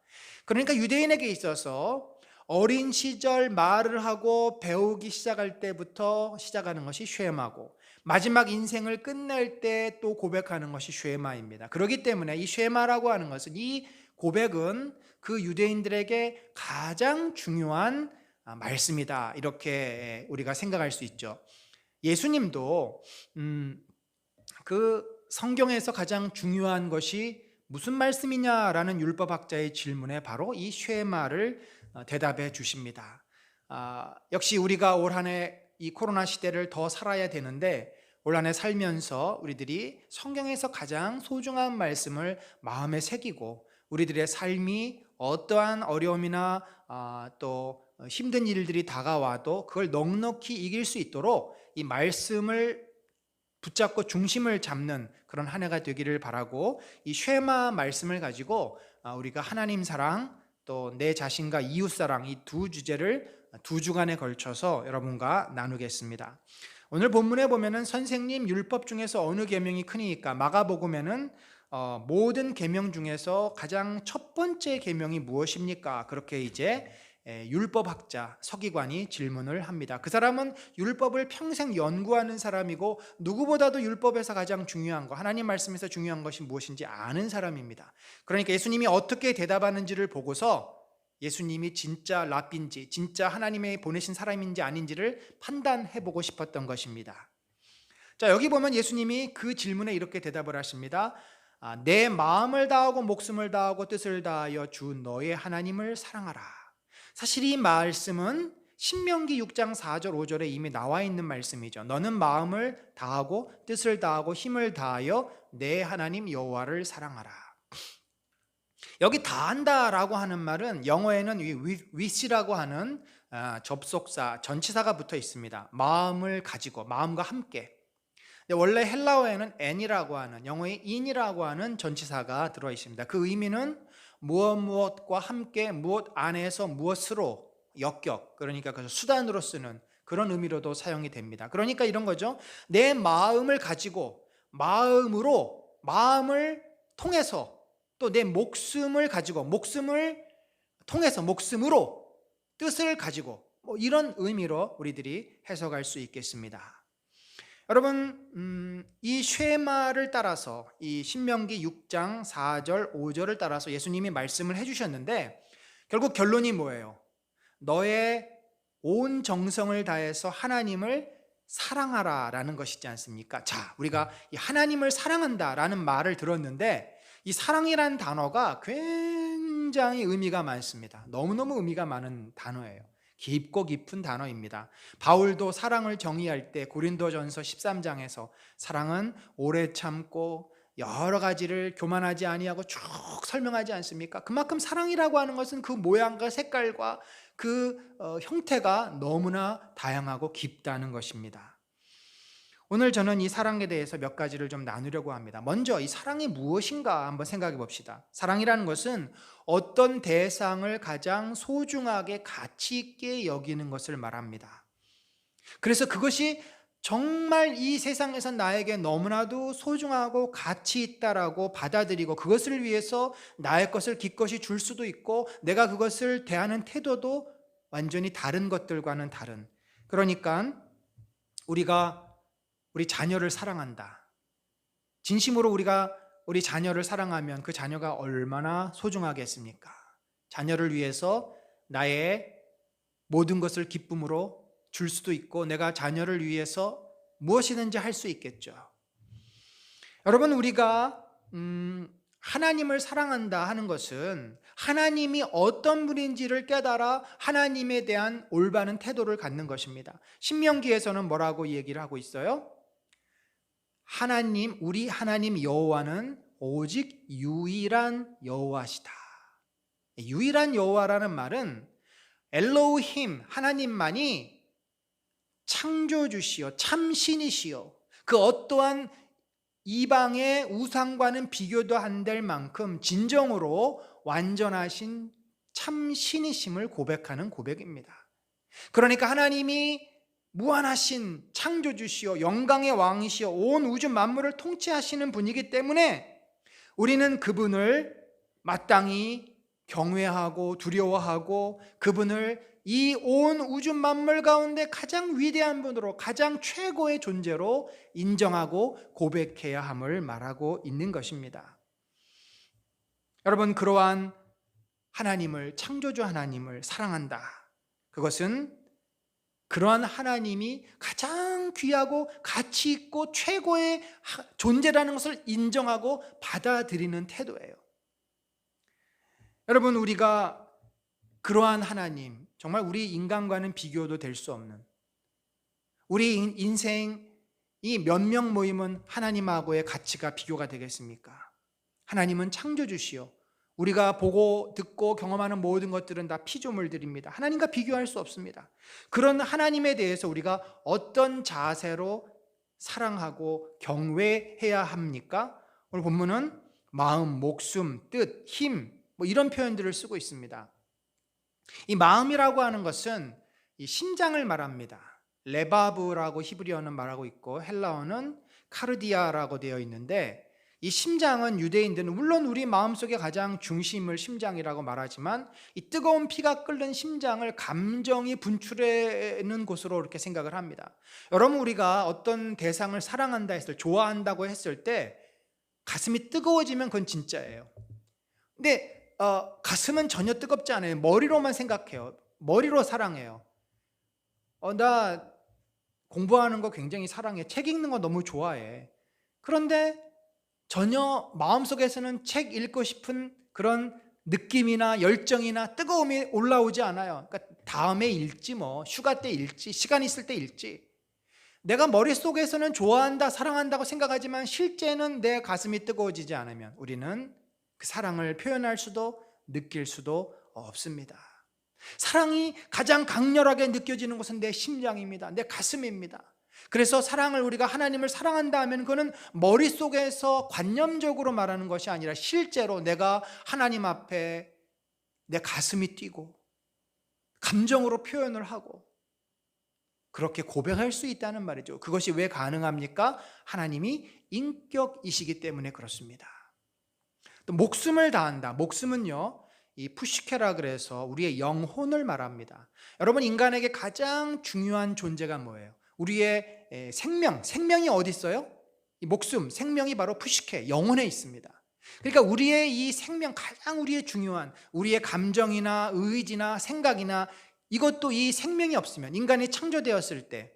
그러니까 유대인에게 있어서 어린 시절 말을 하고 배우기 시작할 때부터 시작하는 것이 쉐마고 마지막 인생을 끝낼 때 또 고백하는 것이 쉐마입니다. 그렇기 때문에 이 쉐마라고 하는 것은 이 고백은 그 유대인들에게 가장 중요한 말씀이다. 이렇게 우리가 생각할 수 있죠. 예수님도 그 성경에서 가장 중요한 것이 무슨 말씀이냐라는 율법학자의 질문에 바로 이 쉐마를 대답해 주십니다. 역시 우리가 올 한 해 이 코로나 시대를 더 살아야 되는데 올 한 해 살면서 우리들이 성경에서 가장 소중한 말씀을 마음에 새기고 우리들의 삶이 어떠한 어려움이나 또 힘든 일들이 다가와도 그걸 넉넉히 이길 수 있도록 이 말씀을 붙잡고 중심을 잡는 그런 한 해가 되기를 바라고 이 쉐마 말씀을 가지고 우리가 하나님 사랑 또 내 자신과 이웃 사랑 이 두 주제를 2주간에 걸쳐서 여러분과 나누겠습니다. 오늘 본문에 보면은 선생님 율법 중에서 어느 계명이 크니까 마가복음에는 모든 계명 중에서 가장 첫 번째 계명이 무엇입니까? 그렇게 이제 율법학자 서기관이 질문을 합니다. 그 사람은 율법을 평생 연구하는 사람이고 누구보다도 율법에서 가장 중요한 거, 하나님 말씀에서 중요한 것이 무엇인지 아는 사람입니다. 그러니까 예수님이 어떻게 대답하는지를 보고서 예수님이 진짜 랍비인지 진짜 하나님의 보내신 사람인지 아닌지를 판단해보고 싶었던 것입니다. 자, 여기 보면 예수님이 그 질문에 이렇게 대답을 하십니다. 내 마음을 다하고 목숨을 다하고 뜻을 다하여 주 너의 하나님을 사랑하라. 사실 이 말씀은 신명기 6장 4절 5절에 이미 나와 있는 말씀이죠. 너는 마음을 다하고 뜻을 다하고 힘을 다하여 내 하나님 여호와를 사랑하라. 여기 다한다라고 하는 말은 영어에는 with라고 하는 접속사, 전치사가 붙어 있습니다. 마음을 가지고, 마음과 함께. 근데 원래 헬라어에는 and이라고 하는, 영어의 in이라고 하는 전치사가 들어 있습니다. 그 의미는 무엇과 함께, 무엇 안에서 무엇으로, 역격, 그러니까 그 수단으로 쓰는 그런 의미로도 사용이 됩니다. 그러니까 이런 거죠. 내 마음을 가지고, 마음을 통해서 또 내 목숨을 가지고, 목숨을 통해서, 목숨으로 뜻을 가지고 이런 의미로 우리들이 해석할 수 있겠습니다. 여러분, 이 쉐마를 따라서 이 신명기 6장 4절 5절을 따라서 예수님이 말씀을 해주셨는데 결국 결론이 뭐예요? 너의 온 정성을 다해서 하나님을 사랑하라 라는 것이지 않습니까? 자, 우리가 이 하나님을 사랑한다 라는 말을 들었는데 이 사랑이라는 단어가 굉장히 의미가 많습니다. 너무너무 의미가 많은 단어예요. 깊고 깊은 단어입니다. 바울도 사랑을 정의할 때 고린도전서 13장에서 사랑은 오래 참고 여러 가지를 교만하지 아니하고 쭉 설명하지 않습니까? 그만큼 사랑이라고 하는 것은 그 모양과 색깔과 그 형태가 너무나 다양하고 깊다는 것입니다. 오늘 저는 이 사랑에 대해서 몇 가지를 좀 나누려고 합니다. 먼저 이 사랑이 무엇인가 한번 생각해 봅시다. 사랑이라는 것은 어떤 대상을 가장 소중하게 가치 있게 여기는 것을 말합니다. 그래서 그것이 정말 이 세상에서 나에게 너무나도 소중하고 가치 있다라고 받아들이고 그것을 위해서 나의 것을 기꺼이 줄 수도 있고 내가 그것을 대하는 태도도 완전히 다른 것들과는 다른, 그러니까 우리가 우리 자녀를 사랑한다. 진심으로 우리가 우리 자녀를 사랑하면 그 자녀가 얼마나 소중하겠습니까? 자녀를 위해서 나의 모든 것을 기쁨으로 줄 수도 있고 내가 자녀를 위해서 무엇이든지 할 수 있겠죠. 여러분, 우리가 하나님을 사랑한다 하는 것은 하나님이 어떤 분인지를 깨달아 하나님에 대한 올바른 태도를 갖는 것입니다. 신명기에서는 뭐라고 얘기를 하고 있어요? 하나님, 우리 하나님 여호와는 오직 유일한 여호와시다. 유일한 여호와라는 말은 엘로힘, 하나님만이 창조주시요 참신이시요 그 어떠한 이방의 우상과는 비교도 안 될 만큼 진정으로 완전하신 참신이심을 고백하는 고백입니다. 그러니까 하나님이 무한하신 창조주시요 영광의 왕이시요 온 우주 만물을 통치하시는 분이기 때문에 우리는 그분을 마땅히 경외하고 두려워하고 그분을 이 온 우주 만물 가운데 가장 위대한 분으로 가장 최고의 존재로 인정하고 고백해야 함을 말하고 있는 것입니다. 여러분, 그러한 하나님을, 창조주 하나님을 사랑한다. 그것은 그러한 하나님이 가장 귀하고 가치 있고 최고의 존재라는 것을 인정하고 받아들이는 태도예요. 여러분, 우리가 그러한 하나님, 정말 우리 인간과는 비교도 될 수 없는, 우리 인생 이 몇 명 모이면 하나님하고의 가치가 비교가 되겠습니까? 하나님은 창조주시요 우리가 보고 듣고 경험하는 모든 것들은 다 피조물들입니다. 하나님과 비교할 수 없습니다. 그런 하나님에 대해서 우리가 어떤 자세로 사랑하고 경외해야 합니까? 오늘 본문은 마음, 목숨, 뜻, 힘 이런 표현들을 쓰고 있습니다. 이 마음이라고 하는 것은 이 심장을 말합니다. 레바브라고 히브리어는 말하고 있고 헬라어는 카르디아라고 되어 있는데 이 심장은 유대인들은 물론 우리 마음속에 가장 중심을 심장이라고 말하지만 이 뜨거운 피가 끓는 심장을 감정이 분출하는 곳으로 이렇게 생각을 합니다. 여러분, 우리가 어떤 대상을 사랑한다 했을 때, 좋아한다고 했을 때 가슴이 뜨거워지면 그건 진짜예요. 근데 가슴은 전혀 뜨겁지 않아요. 머리로만 생각해요. 머리로 사랑해요. 나 공부하는 거 굉장히 사랑해. 책 읽는 거 너무 좋아해. 그런데 전혀 마음속에서는 책 읽고 싶은 그런 느낌이나 열정이나 뜨거움이 올라오지 않아요. 그러니까 다음에 읽지 뭐, 휴가 때 읽지, 시간 있을 때 읽지. 내가 머릿속에서는 좋아한다, 사랑한다고 생각하지만 실제는 내 가슴이 뜨거워지지 않으면 우리는 그 사랑을 표현할 수도 느낄 수도 없습니다. 사랑이 가장 강렬하게 느껴지는 것은 내 심장입니다. 내 가슴입니다. 그래서 사랑을 우리가 하나님을 사랑한다 하면 그거는 머릿속에서 관념적으로 말하는 것이 아니라 실제로 내가 하나님 앞에 내 가슴이 뛰고 감정으로 표현을 하고 그렇게 고백할 수 있다는 말이죠. 그것이 왜 가능합니까? 하나님이 인격이시기 때문에 그렇습니다. 또 목숨을 다한다. 목숨은요, 이 푸시케라 그래서 우리의 영혼을 말합니다. 여러분, 인간에게 가장 중요한 존재가 뭐예요? 우리의 생명이 어디 있어요? 이 목숨, 생명이 바로 푸시케, 영혼에 있습니다. 그러니까 우리의 이 생명, 가장 우리의 중요한 우리의 감정이나 의지나 생각이나 이것도 이 생명이 없으면, 인간이 창조되었을 때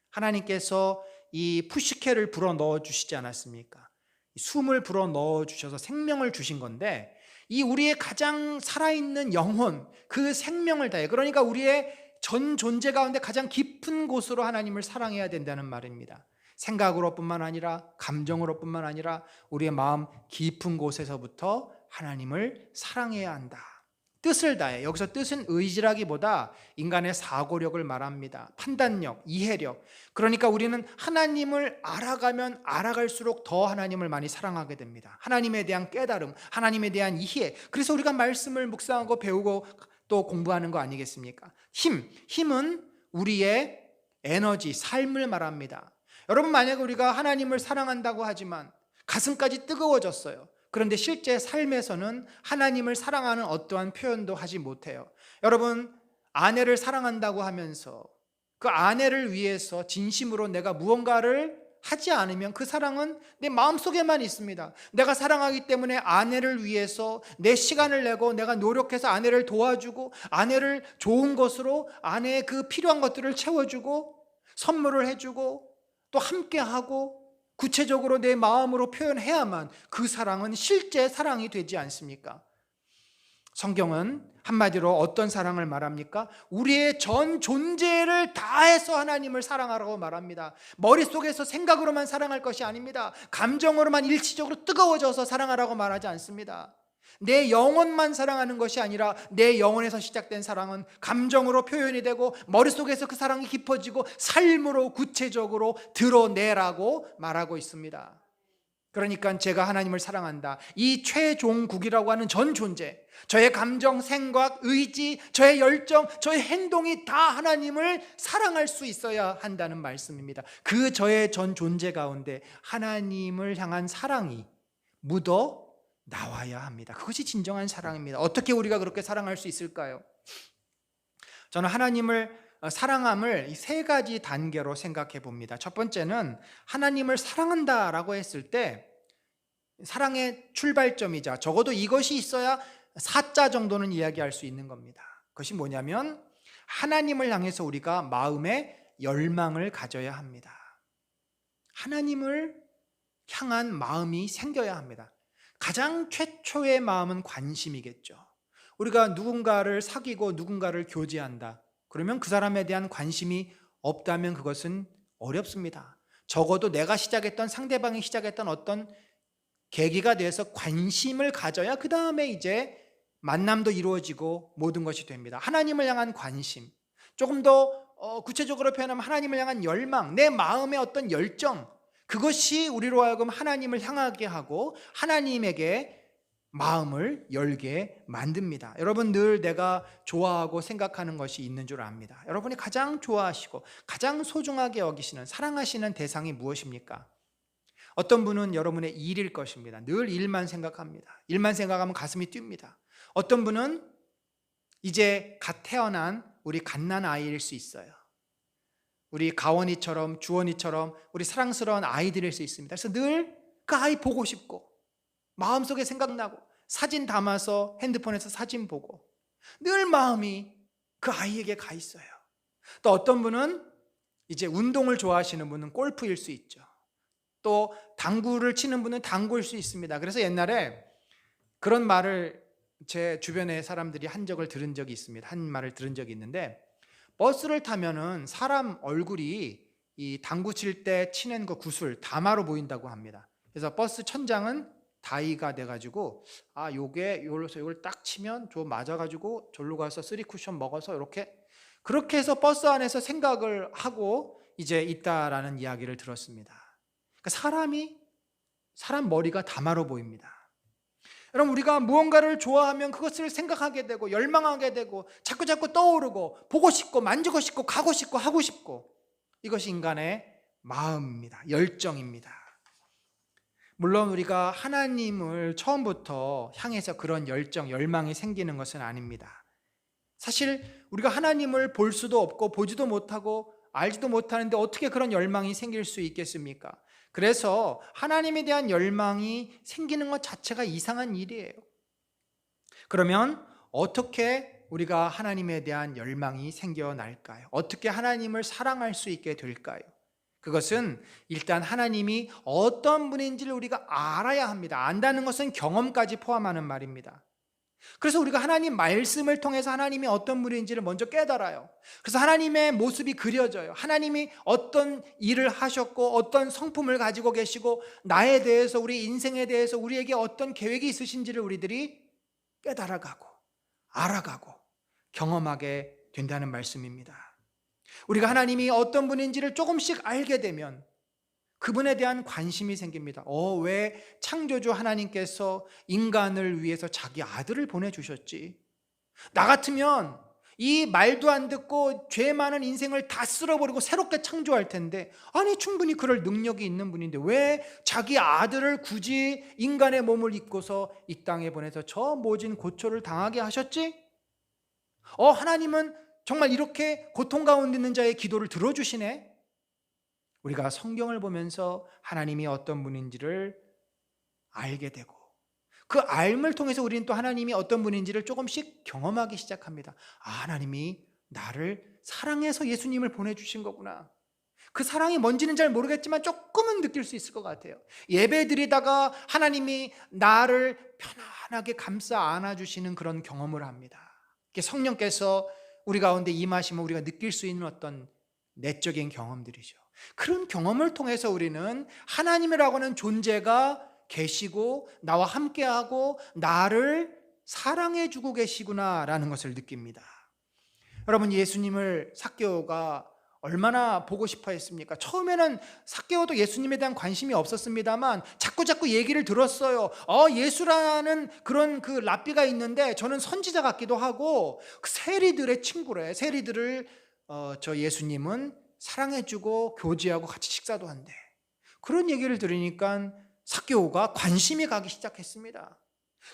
하나님께서 이 푸시케를 불어 넣어 주시지 않았습니까? 숨을 불어 넣어 주셔서 생명을 주신 건데, 이 우리의 가장 살아있는 영혼, 그 생명을 다해, 그러니까 우리의 전 존재 가운데 가장 깊은 곳으로 하나님을 사랑해야 된다는 말입니다. 생각으로뿐만 아니라 감정으로뿐만 아니라 우리의 마음 깊은 곳에서부터 하나님을 사랑해야 한다. 뜻을 다해, 여기서 뜻은 의지라기보다 인간의 사고력을 말합니다. 판단력, 이해력. 그러니까 우리는 하나님을 알아가면 알아갈수록 더 하나님을 많이 사랑하게 됩니다. 하나님에 대한 깨달음, 하나님에 대한 이해. 그래서 우리가 말씀을 묵상하고 배우고 또 공부하는 거 아니겠습니까? 힘은 우리의 에너지, 삶을 말합니다. 여러분, 만약에 우리가 하나님을 사랑한다고 하지만 가슴까지 뜨거워졌어요. 그런데 실제 삶에서는 하나님을 사랑하는 어떠한 표현도 하지 못해요. 여러분, 아내를 사랑한다고 하면서 그 아내를 위해서 진심으로 내가 무언가를 하지 않으면 그 사랑은 내 마음속에만 있습니다. 내가 사랑하기 때문에 아내를 위해서 내 시간을 내고 내가 노력해서 아내를 도와주고 아내를 좋은 것으로 아내의 그 필요한 것들을 채워주고 선물을 해주고 또 함께하고 구체적으로 내 마음으로 표현해야만 그 사랑은 실제 사랑이 되지 않습니까? 성경은 한마디로 어떤 사랑을 말합니까? 우리의 전 존재를 다해서 하나님을 사랑하라고 말합니다. 머릿속에서 생각으로만 사랑할 것이 아닙니다. 감정으로만 일시적으로 뜨거워져서 사랑하라고 말하지 않습니다. 내 영혼만 사랑하는 것이 아니라 내 영혼에서 시작된 사랑은 감정으로 표현이 되고 머릿속에서 그 사랑이 깊어지고 삶으로 구체적으로 드러내라고 말하고 있습니다. 그러니까 제가 하나님을 사랑한다, 이 최종국이라고 하는 전 존재, 저의 감정, 생각, 의지, 저의 열정, 저의 행동이 다 하나님을 사랑할 수 있어야 한다는 말씀입니다. 그 저의 전 존재 가운데 하나님을 향한 사랑이 묻어 나와야 합니다. 그것이 진정한 사랑입니다. 어떻게 우리가 그렇게 사랑할 수 있을까요? 저는 하나님을 사랑함을 세 가지 단계로 생각해 봅니다. 첫 번째는 하나님을 사랑한다라고 했을 때 사랑의 출발점이자 적어도 이것이 있어야 4자 정도는 이야기할 수 있는 겁니다. 그것이 뭐냐면 하나님을 향해서 우리가 마음의 열망을 가져야 합니다. 하나님을 향한 마음이 생겨야 합니다. 가장 최초의 마음은 관심이겠죠. 우리가 누군가를 사귀고 누군가를 교제한다. 그러면 그 사람에 대한 관심이 없다면 그것은 어렵습니다. 적어도 내가 시작했던, 상대방이 시작했던 어떤 계기가 돼서 관심을 가져야 그 다음에 이제 만남도 이루어지고 모든 것이 됩니다. 하나님을 향한 관심, 조금 더 구체적으로 표현하면 하나님을 향한 열망, 내 마음의 어떤 열정, 그것이 우리로 하여금 하나님을 향하게 하고 하나님에게 마음을 열게 만듭니다. 여러분, 늘 내가 좋아하고 생각하는 것이 있는 줄 압니다. 여러분이 가장 좋아하시고 가장 소중하게 여기시는, 사랑하시는 대상이 무엇입니까? 어떤 분은 여러분의 일일 것입니다. 늘 일만 생각합니다. 일만 생각하면 가슴이 뜁니다. 어떤 분은 이제 갓 태어난 우리 갓난 아이일 수 있어요. 우리 가원이처럼 주원이처럼 우리 사랑스러운 아이들일 수 있습니다. 그래서 늘 그 아이 보고 싶고 마음속에 생각나고 사진 담아서 핸드폰에서 사진 보고 늘 마음이 그 아이에게 가 있어요. 또 어떤 분은 이제 운동을 좋아하시는 분은 골프일 수 있죠. 또 당구를 치는 분은 당구일 수 있습니다. 그래서 옛날에 그런 말을 제 주변의 사람들이 한 말을 들은 적이 있는데, 버스를 타면은 사람 얼굴이 이 당구 칠 때 치는 그 구슬 다마로 보인다고 합니다. 그래서 버스 천장은 다이가 돼가지고 요걸 딱 치면 저 맞아가지고 절로 가서 3쿠션 먹어서 그렇게 해서 버스 안에서 생각을 하고 이제 있다라는 이야기를 들었습니다. 그러니까 사람 머리가 다마로 보입니다. 여러분, 우리가 무언가를 좋아하면 그것을 생각하게 되고 열망하게 되고 자꾸 떠오르고 보고 싶고 만지고 싶고 가고 싶고 하고 싶고, 이것이 인간의 마음입니다. 열정입니다. 물론 우리가 하나님을 처음부터 향해서 그런 열정, 열망이 생기는 것은 아닙니다. 사실 우리가 하나님을 볼 수도 없고 보지도 못하고 알지도 못하는데 어떻게 그런 열망이 생길 수 있겠습니까? 그래서 하나님에 대한 열망이 생기는 것 자체가 이상한 일이에요. 그러면 어떻게 우리가 하나님에 대한 열망이 생겨날까요? 어떻게 하나님을 사랑할 수 있게 될까요? 그것은 일단 하나님이 어떤 분인지를 우리가 알아야 합니다. 안다는 것은 경험까지 포함하는 말입니다. 그래서 우리가 하나님 말씀을 통해서 하나님이 어떤 분인지를 먼저 깨달아요. 그래서 하나님의 모습이 그려져요. 하나님이 어떤 일을 하셨고 어떤 성품을 가지고 계시고 나에 대해서, 우리 인생에 대해서 우리에게 어떤 계획이 있으신지를 우리들이 깨달아가고 알아가고 경험하게 된다는 말씀입니다. 우리가 하나님이 어떤 분인지를 조금씩 알게 되면 그분에 대한 관심이 생깁니다. 왜 창조주 하나님께서 인간을 위해서 자기 아들을 보내주셨지? 나 같으면 이 말도 안 듣고 죄 많은 인생을 다 쓸어버리고 새롭게 창조할 텐데, 아니 충분히 그럴 능력이 있는 분인데 왜 자기 아들을 굳이 인간의 몸을 입고서 이 땅에 보내서 저 모진 고초를 당하게 하셨지? 하나님은 정말 이렇게 고통 가운데 있는 자의 기도를 들어주시네? 우리가 성경을 보면서 하나님이 어떤 분인지를 알게 되고 그 알을 통해서 우리는 또 하나님이 어떤 분인지를 조금씩 경험하기 시작합니다. 하나님이 나를 사랑해서 예수님을 보내주신 거구나. 그 사랑이 뭔지는 잘 모르겠지만 조금은 느낄 수 있을 것 같아요. 예배 드리다가 하나님이 나를 편안하게 감싸 안아주시는 그런 경험을 합니다. 성령께서 우리 가운데 임하시면 우리가 느낄 수 있는 어떤 내적인 경험들이죠. 그런 경험을 통해서 우리는 하나님이라고 하는 존재가 계시고 나와 함께하고 나를 사랑해주고 계시구나라는 것을 느낍니다. 여러분, 예수님을 삭개오가 얼마나 보고 싶어 했습니까? 처음에는 삭개오도 예수님에 대한 관심이 없었습니다만 자꾸 얘기를 들었어요. 예수라는 그런 그 랍비가 있는데 저는 선지자 같기도 하고 그 세리들의 친구래. 세리들을 저 예수님은 사랑해주고 교제하고 같이 식사도 한대. 그런 얘기를 들으니까 삭개오가 관심이 가기 시작했습니다.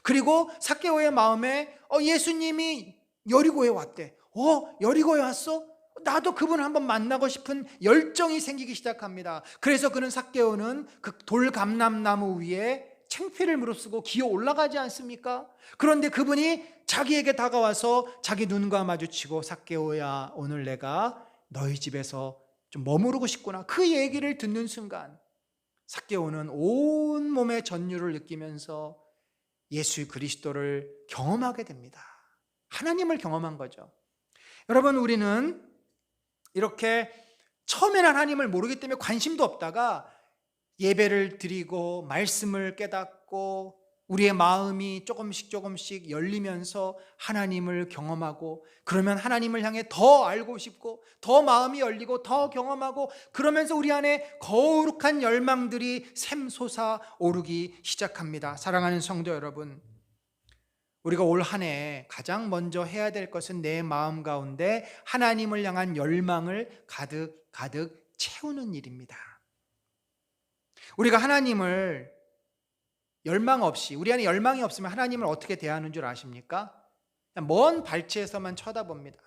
그리고 삭개오의 마음에 예수님이 여리고에 왔대. 여리고에 왔어? 나도 그분을 한번 만나고 싶은 열정이 생기기 시작합니다. 그래서 그는 삭개오는 그 돌감람나무 위에 창피를 무릅쓰고 기어 올라가지 않습니까? 그런데 그분이 자기에게 다가와서 자기 눈과 마주치고 삭개오야, 오늘 내가 너희 집에서 좀 머무르고 싶구나. 그 얘기를 듣는 순간 삭개오는 온몸의 전율을 느끼면서 예수 그리스도를 경험하게 됩니다. 하나님을 경험한 거죠. 여러분, 우리는 이렇게 처음에는 하나님을 모르기 때문에 관심도 없다가 예배를 드리고 말씀을 깨닫고 우리의 마음이 조금씩 열리면서 하나님을 경험하고, 그러면 하나님을 향해 더 알고 싶고 더 마음이 열리고 더 경험하고, 그러면서 우리 안에 거룩한 열망들이 샘솟아 오르기 시작합니다. 사랑하는 성도 여러분, 우리가 올 한 해 가장 먼저 해야 될 것은 내 마음 가운데 하나님을 향한 열망을 가득 채우는 일입니다. 우리가 하나님을 열망 없이, 우리 안에 열망이 없으면 하나님을 어떻게 대하는 줄 아십니까? 먼 발치에서만 쳐다봅니다.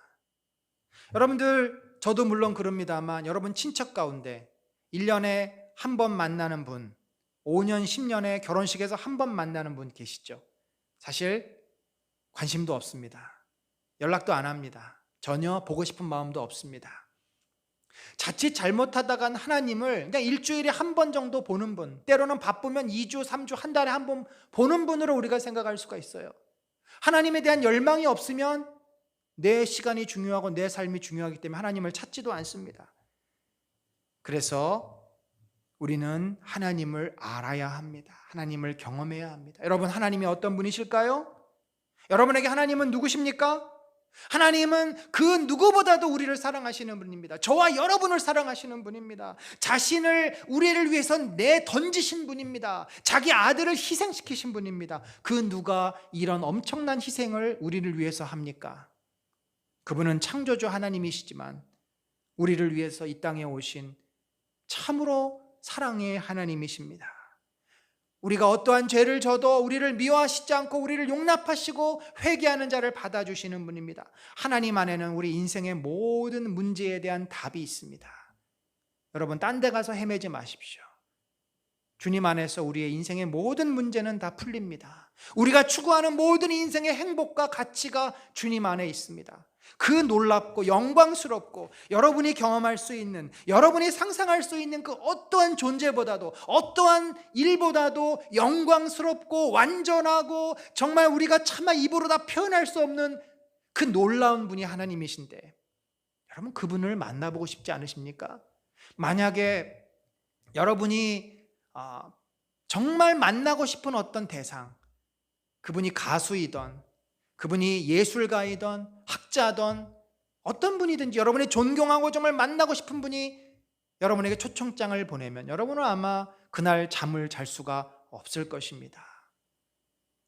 여러분들, 저도 물론 그럽니다만 여러분 친척 가운데 1년에 한 번 만나는 분, 5년, 10년에 결혼식에서 한 번 만나는 분 계시죠? 사실 관심도 없습니다. 연락도 안 합니다. 전혀 보고 싶은 마음도 없습니다. 자칫 잘못하다간 하나님을 그냥 일주일에 한 번 정도 보는 분, 때로는 바쁘면 2주, 3주, 한 달에 한 번 보는 분으로 우리가 생각할 수가 있어요. 하나님에 대한 열망이 없으면 내 시간이 중요하고 내 삶이 중요하기 때문에 하나님을 찾지도 않습니다. 그래서 우리는 하나님을 알아야 합니다. 하나님을 경험해야 합니다. 여러분, 하나님이 어떤 분이실까요? 여러분에게 하나님은 누구십니까? 하나님은 그 누구보다도 우리를 사랑하시는 분입니다. 저와 여러분을 사랑하시는 분입니다. 자신을 우리를 위해서 내던지신 분입니다. 자기 아들을 희생시키신 분입니다. 그 누가 이런 엄청난 희생을 우리를 위해서 합니까? 그분은 창조주 하나님이시지만 우리를 위해서 이 땅에 오신 참으로 사랑의 하나님이십니다. 우리가 어떠한 죄를 져도 우리를 미워하시지 않고 우리를 용납하시고 회개하는 자를 받아주시는 분입니다. 하나님 안에는 우리 인생의 모든 문제에 대한 답이 있습니다. 여러분, 딴 데 가서 헤매지 마십시오. 주님 안에서 우리의 인생의 모든 문제는 다 풀립니다. 우리가 추구하는 모든 인생의 행복과 가치가 주님 안에 있습니다. 그 놀랍고 영광스럽고 여러분이 경험할 수 있는, 여러분이 상상할 수 있는 그 어떠한 존재보다도, 어떠한 일보다도 영광스럽고 완전하고 정말 우리가 차마 입으로 다 표현할 수 없는 그 놀라운 분이 하나님이신데, 여러분 그분을 만나보고 싶지 않으십니까? 만약에 여러분이 정말 만나고 싶은 어떤 대상, 그분이 가수이던, 그분이 예술가이던, 학자던, 어떤 분이든지 여러분이 존경하고 정말 만나고 싶은 분이 여러분에게 초청장을 보내면 여러분은 아마 그날 잠을 잘 수가 없을 것입니다.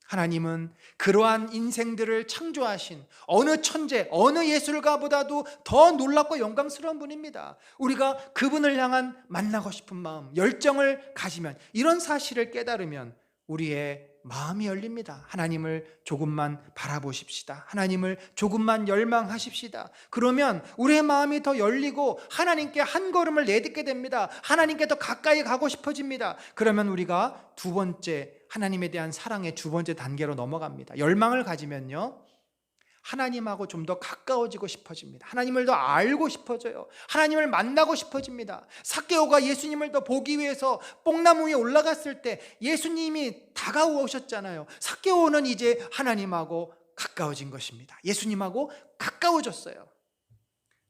하나님은 그러한 인생들을 창조하신 어느 천재, 어느 예술가보다도 더 놀랍고 영광스러운 분입니다. 우리가 그분을 향한 만나고 싶은 마음, 열정을 가지면, 이런 사실을 깨달으면 우리의 마음이 열립니다. 하나님을 조금만 바라보십시다. 하나님을 조금만 열망하십시다. 그러면 우리의 마음이 더 열리고 하나님께 한 걸음을 내딛게 됩니다. 하나님께 더 가까이 가고 싶어집니다. 그러면 우리가 두 번째, 하나님에 대한 사랑의 두 번째 단계로 넘어갑니다. 열망을 가지면요, 하나님하고 좀 더 가까워지고 싶어집니다. 하나님을 더 알고 싶어져요. 하나님을 만나고 싶어집니다. 삭개오가 예수님을 더 보기 위해서 뽕나무 위에 올라갔을 때 예수님이 다가오셨잖아요. 삭개오는 이제 하나님하고 가까워진 것입니다. 예수님하고 가까워졌어요.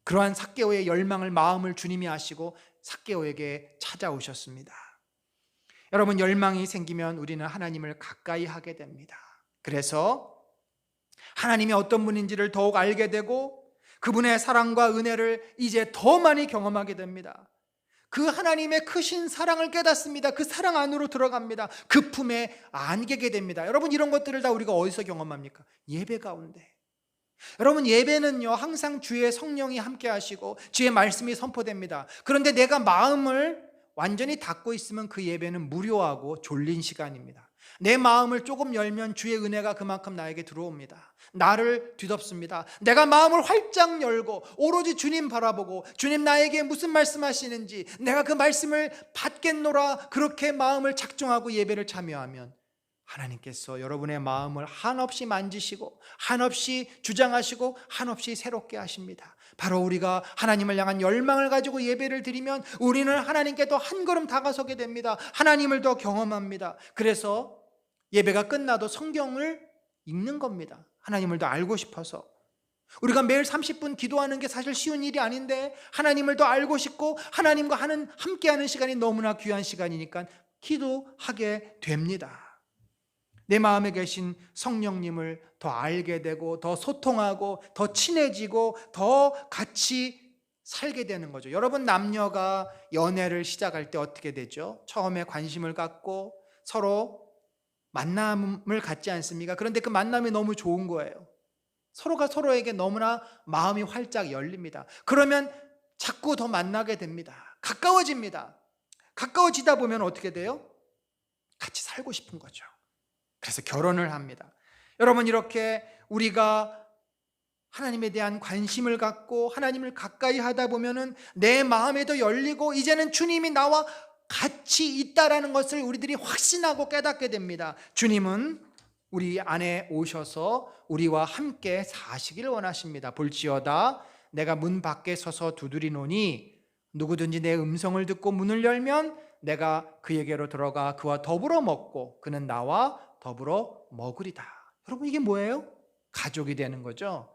그러한 삭개오의 열망을, 마음을 주님이 아시고 삭개오에게 찾아오셨습니다. 여러분, 열망이 생기면 우리는 하나님을 가까이 하게 됩니다. 그래서 하나님이 어떤 분인지를 더욱 알게 되고 그분의 사랑과 은혜를 이제 더 많이 경험하게 됩니다. 그 하나님의 크신 사랑을 깨닫습니다. 그 사랑 안으로 들어갑니다. 그 품에 안기게 됩니다. 여러분, 이런 것들을 다 우리가 어디서 경험합니까? 예배 가운데. 여러분, 예배는요, 항상 주의 성령이 함께 하시고 주의 말씀이 선포됩니다. 그런데 내가 마음을 완전히 닫고 있으면 그 예배는 무료하고 졸린 시간입니다. 내 마음을 조금 열면 주의 은혜가 그만큼 나에게 들어옵니다. 나를 뒤덮습니다. 내가 마음을 활짝 열고 오로지 주님 바라보고 주님 나에게 무슨 말씀하시는지 내가 그 말씀을 받겠노라, 그렇게 마음을 작정하고 예배를 참여하면 하나님께서 여러분의 마음을 한없이 만지시고 한없이 주장하시고 한없이 새롭게 하십니다. 바로 우리가 하나님을 향한 열망을 가지고 예배를 드리면 우리는 하나님께 더 한 걸음 다가서게 됩니다. 하나님을 더 경험합니다. 그래서 예배가 끝나도 성경을 읽는 겁니다. 하나님을 더 알고 싶어서. 우리가 매일 30분 기도하는 게 사실 쉬운 일이 아닌데 하나님을 더 알고 싶고 하나님과 함께하는 시간이 너무나 귀한 시간이니까 기도하게 됩니다. 내 마음에 계신 성령님을 더 알게 되고 더 소통하고 더 친해지고 더 같이 살게 되는 거죠. 여러분, 남녀가 연애를 시작할 때 어떻게 되죠? 처음에 관심을 갖고 서로 만남을 갖지 않습니까? 그런데 그 만남이 너무 좋은 거예요. 서로가 서로에게 너무나 마음이 활짝 열립니다. 그러면 자꾸 더 만나게 됩니다. 가까워집니다. 가까워지다 보면 어떻게 돼요? 같이 살고 싶은 거죠. 그래서 결혼을 합니다. 여러분, 이렇게 우리가 하나님에 대한 관심을 갖고 하나님을 가까이 하다 보면은 내 마음에도 열리고 이제는 주님이 나와 같이 있다라는 것을 우리들이 확신하고 깨닫게 됩니다. 주님은 우리 안에 오셔서 우리와 함께 사시기를 원하십니다. 볼지어다 내가 문 밖에 서서 두드리노니 누구든지 내 음성을 듣고 문을 열면 내가 그에게로 들어가 그와 더불어 먹고 그는 나와 더불어 먹으리다. 여러분, 이게 뭐예요? 가족이 되는 거죠.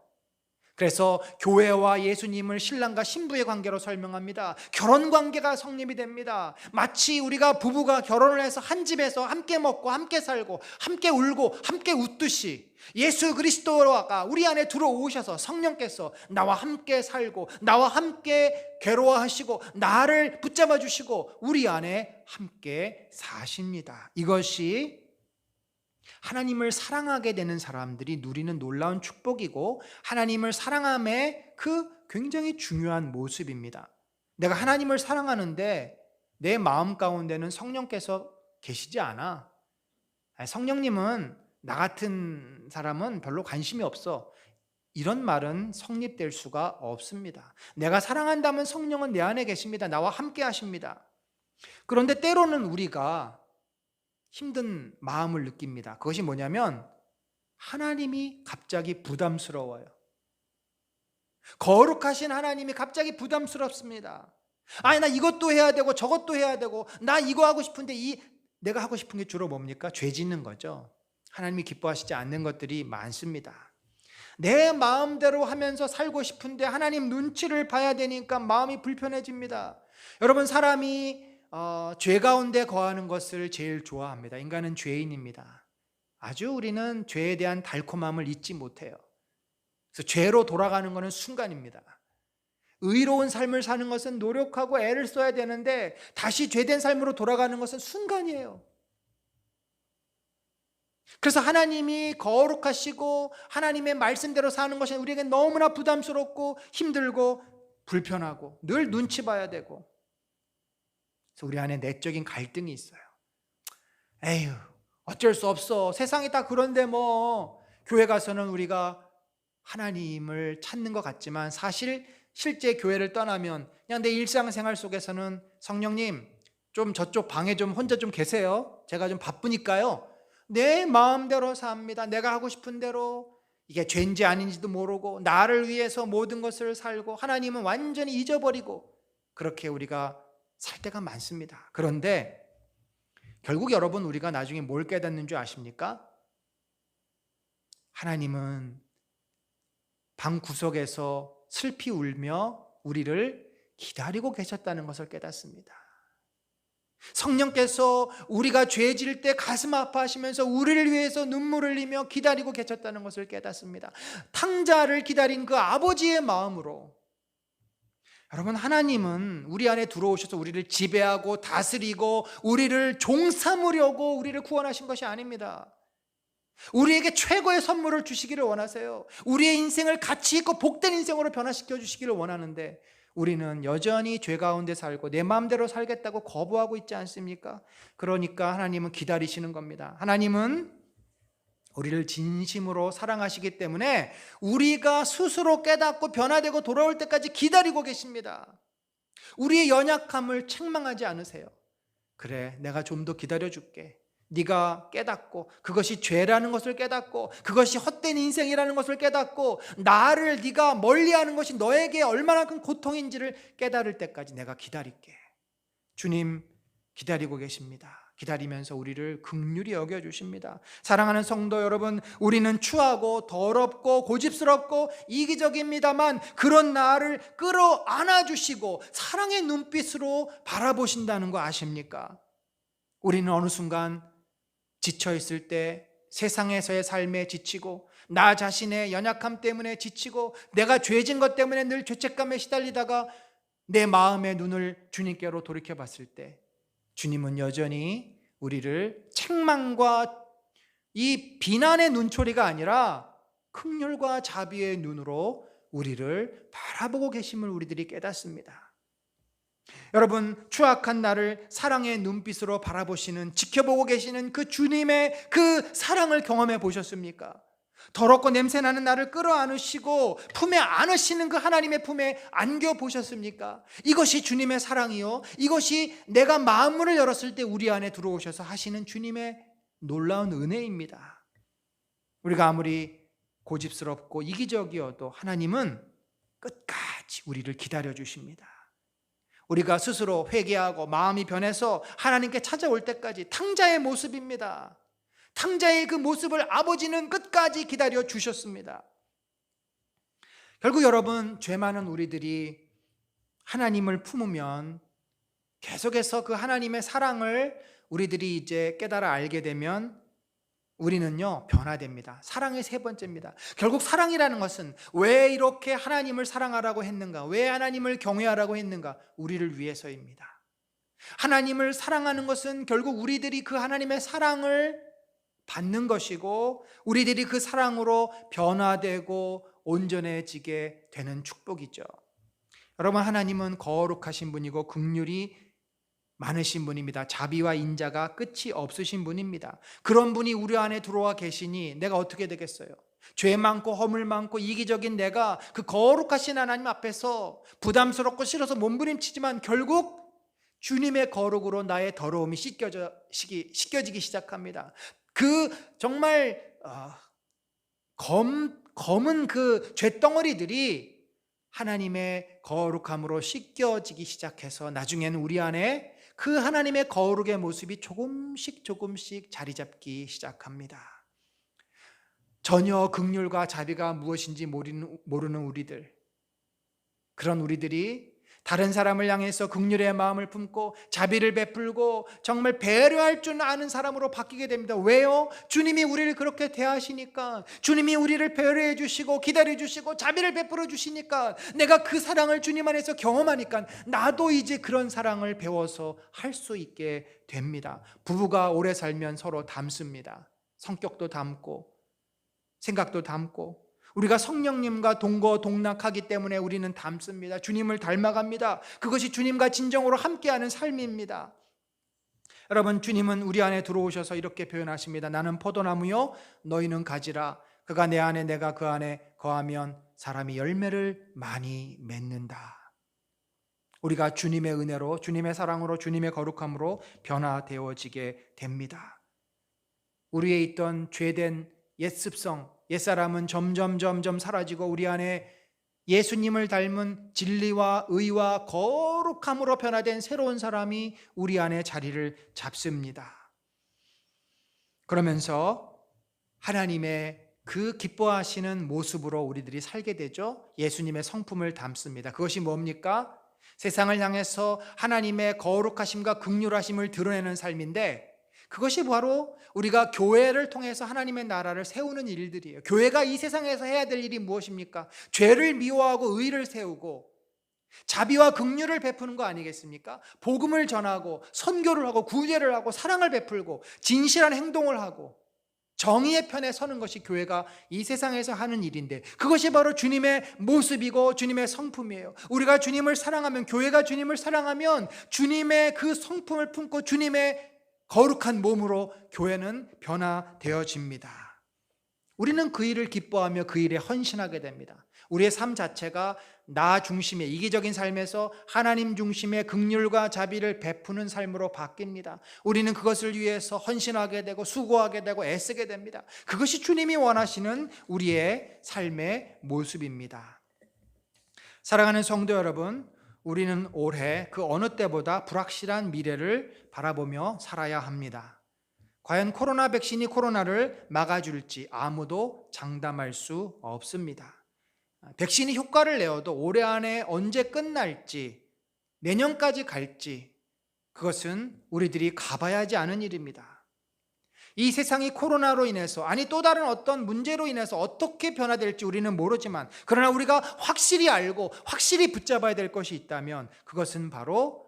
그래서 교회와 예수님을 신랑과 신부의 관계로 설명합니다. 결혼 관계가 성립이 됩니다. 마치 우리가 부부가 결혼을 해서 한 집에서 함께 먹고 함께 살고 함께 울고 함께 웃듯이 예수 그리스도가 우리 안에 들어오셔서 성령께서 나와 함께 살고 나와 함께 괴로워하시고 나를 붙잡아 주시고 우리 안에 함께 사십니다. 이것이 하나님을 사랑하게 되는 사람들이 누리는 놀라운 축복이고 하나님을 사랑함의 그 굉장히 중요한 모습입니다. 내가 하나님을 사랑하는데 내 마음 가운데는 성령께서 계시지 않아. 성령님은 나 같은 사람은 별로 관심이 없어. 이런 말은 성립될 수가 없습니다. 내가 사랑한다면 성령은 내 안에 계십니다. 나와 함께 하십니다. 그런데 때로는 우리가 힘든 마음을 느낍니다. 그것이 뭐냐면 하나님이 갑자기 부담스러워요. 거룩하신 하나님이 갑자기 부담스럽습니다. 아니, 나 이것도 해야 되고 저것도 해야 되고 나 이거 하고 싶은데 내가 하고 싶은 게 주로 뭡니까? 죄 짓는 거죠. 하나님이 기뻐하시지 않는 것들이 많습니다. 내 마음대로 하면서 살고 싶은데 하나님 눈치를 봐야 되니까 마음이 불편해집니다. 여러분, 사람이 죄 가운데 거하는 것을 제일 좋아합니다. 인간은 죄인입니다. 아주 우리는 죄에 대한 달콤함을 잊지 못해요. 그래서 죄로 돌아가는 것은 순간입니다. 의로운 삶을 사는 것은 노력하고 애를 써야 되는데 다시 죄된 삶으로 돌아가는 것은 순간이에요. 그래서 하나님이 거룩하시고 하나님의 말씀대로 사는 것이 우리에게 너무나 부담스럽고 힘들고 불편하고 늘 눈치 봐야 되고, 그래서 우리 안에 내적인 갈등이 있어요. 에휴, 어쩔 수 없어. 세상이 다 그런데 뭐. 교회 가서는 우리가 하나님을 찾는 것 같지만 사실 실제 교회를 떠나면 그냥 내 일상생활 속에서는 성령님 좀 저쪽 방에 좀 혼자 좀 계세요. 제가 좀 바쁘니까요. 내 마음대로 삽니다. 내가 하고 싶은 대로. 이게 죄인지 아닌지도 모르고 나를 위해서 모든 것을 살고 하나님은 완전히 잊어버리고 그렇게 우리가 살 때가 많습니다. 그런데 결국 여러분, 우리가 나중에 뭘 깨닫는 줄 아십니까? 하나님은 방 구석에서 슬피 울며 우리를 기다리고 계셨다는 것을 깨닫습니다. 성령께서 우리가 죄 지을 때 가슴 아파하시면서 우리를 위해서 눈물을 흘리며 기다리고 계셨다는 것을 깨닫습니다. 탕자를 기다린 그 아버지의 마음으로. 여러분, 하나님은 우리 안에 들어오셔서 우리를 지배하고 다스리고 우리를 종 삼으려고 우리를 구원하신 것이 아닙니다. 우리에게 최고의 선물을 주시기를 원하세요. 우리의 인생을 가치 있고 복된 인생으로 변화시켜 주시기를 원하는데 우리는 여전히 죄 가운데 살고 내 마음대로 살겠다고 거부하고 있지 않습니까? 그러니까 하나님은 기다리시는 겁니다. 하나님은 우리를 진심으로 사랑하시기 때문에 우리가 스스로 깨닫고 변화되고 돌아올 때까지 기다리고 계십니다. 우리의 연약함을 책망하지 않으세요. 그래, 내가 좀 더 기다려줄게. 네가 깨닫고 그것이 죄라는 것을 깨닫고 그것이 헛된 인생이라는 것을 깨닫고 나를 네가 멀리하는 것이 너에게 얼마나 큰 고통인지를 깨달을 때까지 내가 기다릴게. 주님 기다리고 계십니다. 기다리면서 우리를 긍휼히 여겨주십니다. 사랑하는 성도 여러분, 우리는 추하고 더럽고 고집스럽고 이기적입니다만 그런 나를 끌어안아주시고 사랑의 눈빛으로 바라보신다는 거 아십니까? 우리는 어느 순간 지쳐있을 때 세상에서의 삶에 지치고 나 자신의 연약함 때문에 지치고 내가 죄진 것 때문에 늘 죄책감에 시달리다가 내 마음의 눈을 주님께로 돌이켜 봤을 때 주님은 여전히 우리를 책망과 이 비난의 눈초리가 아니라 긍휼과 자비의 눈으로 우리를 바라보고 계심을 우리들이 깨닫습니다. 여러분, 추악한 나를 사랑의 눈빛으로 바라보시는, 지켜보고 계시는 그 주님의 그 사랑을 경험해 보셨습니까? 더럽고 냄새나는 나를 끌어안으시고 품에 안으시는 그 하나님의 품에 안겨 보셨습니까? 이것이 주님의 사랑이요, 이것이 내가 마음문을 열었을 때 우리 안에 들어오셔서 하시는 주님의 놀라운 은혜입니다. 우리가 아무리 고집스럽고 이기적이어도 하나님은 끝까지 우리를 기다려 주십니다. 우리가 스스로 회개하고 마음이 변해서 하나님께 찾아올 때까지 탕자의 모습입니다. 탕자의 그 모습을 아버지는 끝까지 기다려 주셨습니다. 결국 여러분, 죄 많은 우리들이 하나님을 품으면 계속해서 그 하나님의 사랑을 우리들이 이제 깨달아 알게 되면 우리는요, 변화됩니다. 사랑의 세 번째입니다. 결국 사랑이라는 것은 왜 이렇게 하나님을 사랑하라고 했는가? 왜 하나님을 경외하라고 했는가? 우리를 위해서입니다. 하나님을 사랑하는 것은 결국 우리들이 그 하나님의 사랑을 받는 것이고 우리들이 그 사랑으로 변화되고 온전해지게 되는 축복이죠. 여러분, 하나님은 거룩하신 분이고 긍휼이 많으신 분입니다. 자비와 인자가 끝이 없으신 분입니다. 그런 분이 우리 안에 들어와 계시니 내가 어떻게 되겠어요? 죄 많고 허물 많고 이기적인 내가 그 거룩하신 하나님 앞에서 부담스럽고 싫어서 몸부림치지만 결국 주님의 거룩으로 나의 더러움이 씻겨지기 시작합니다. 그 정말 검은 그 죄덩어리들이 하나님의 거룩함으로 씻겨지기 시작해서 나중에는 우리 안에 그 하나님의 거룩의 모습이 조금씩 자리 잡기 시작합니다. 전혀 긍휼과 자비가 무엇인지 모르는 우리들, 그런 우리들이 다른 사람을 향해서 긍휼의 마음을 품고 자비를 베풀고 정말 배려할 줄 아는 사람으로 바뀌게 됩니다. 왜요? 주님이 우리를 그렇게 대하시니까, 주님이 우리를 배려해 주시고 기다려 주시고 자비를 베풀어 주시니까, 내가 그 사랑을 주님 안에서 경험하니까 나도 이제 그런 사랑을 배워서 할 수 있게 됩니다. 부부가 오래 살면 서로 닮습니다. 성격도 닮고 생각도 닮고, 우리가 성령님과 동거동락하기 때문에 우리는 닮습니다. 주님을 닮아갑니다. 그것이 주님과 진정으로 함께하는 삶입니다. 여러분, 주님은 우리 안에 들어오셔서 이렇게 표현하십니다. 나는 포도나무요 너희는 가지라. 그가 내 안에 내가 그 안에 거하면 사람이 열매를 많이 맺는다. 우리가 주님의 은혜로, 주님의 사랑으로, 주님의 거룩함으로 변화되어지게 됩니다. 우리에 있던 죄된 옛습성, 옛사람은 점점 사라지고 우리 안에 예수님을 닮은 진리와 의와 거룩함으로 변화된 새로운 사람이 우리 안에 자리를 잡습니다. 그러면서 하나님의 그 기뻐하시는 모습으로 우리들이 살게 되죠. 예수님의 성품을 담습니다. 그것이 뭡니까? 세상을 향해서 하나님의 거룩하심과 긍휼하심을 드러내는 삶인데, 그것이 바로 우리가 교회를 통해서 하나님의 나라를 세우는 일들이에요. 교회가 이 세상에서 해야 될 일이 무엇입니까? 죄를 미워하고 의를 세우고 자비와 긍휼을 베푸는 거 아니겠습니까? 복음을 전하고 선교를 하고 구제를 하고 사랑을 베풀고 진실한 행동을 하고 정의의 편에 서는 것이 교회가 이 세상에서 하는 일인데, 그것이 바로 주님의 모습이고 주님의 성품이에요. 우리가 주님을 사랑하면, 교회가 주님을 사랑하면 주님의 그 성품을 품고 주님의 거룩한 몸으로 교회는 변화되어집니다. 우리는 그 일을 기뻐하며 그 일에 헌신하게 됩니다. 우리의 삶 자체가 나 중심의 이기적인 삶에서 하나님 중심의 긍휼과 자비를 베푸는 삶으로 바뀝니다. 우리는 그것을 위해서 헌신하게 되고 수고하게 되고 애쓰게 됩니다. 그것이 주님이 원하시는 우리의 삶의 모습입니다. 사랑하는 성도 여러분, 우리는 올해 그 어느 때보다 불확실한 미래를 바라보며 살아야 합니다. 과연 코로나 백신이 코로나를 막아줄지 아무도 장담할 수 없습니다. 백신이 효과를 내어도 올해 안에 언제 끝날지, 내년까지 갈지, 그것은 우리들이 가봐야 하지 않은 일입니다. 이 세상이 코로나로 인해서, 아니 또 다른 어떤 문제로 인해서 어떻게 변화될지 우리는 모르지만, 그러나 우리가 확실히 알고 확실히 붙잡아야 될 것이 있다면 그것은 바로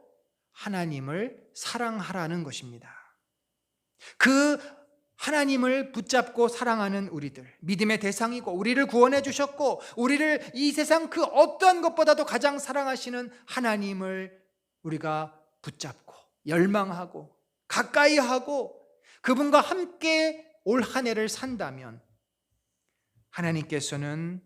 하나님을 사랑하라는 것입니다. 그 하나님을 붙잡고 사랑하는 우리들, 믿음의 대상이고 우리를 구원해 주셨고 우리를 이 세상 그 어떠한 것보다도 가장 사랑하시는 하나님을 우리가 붙잡고 열망하고 가까이 하고 그분과 함께 올 한 해를 산다면, 하나님께서는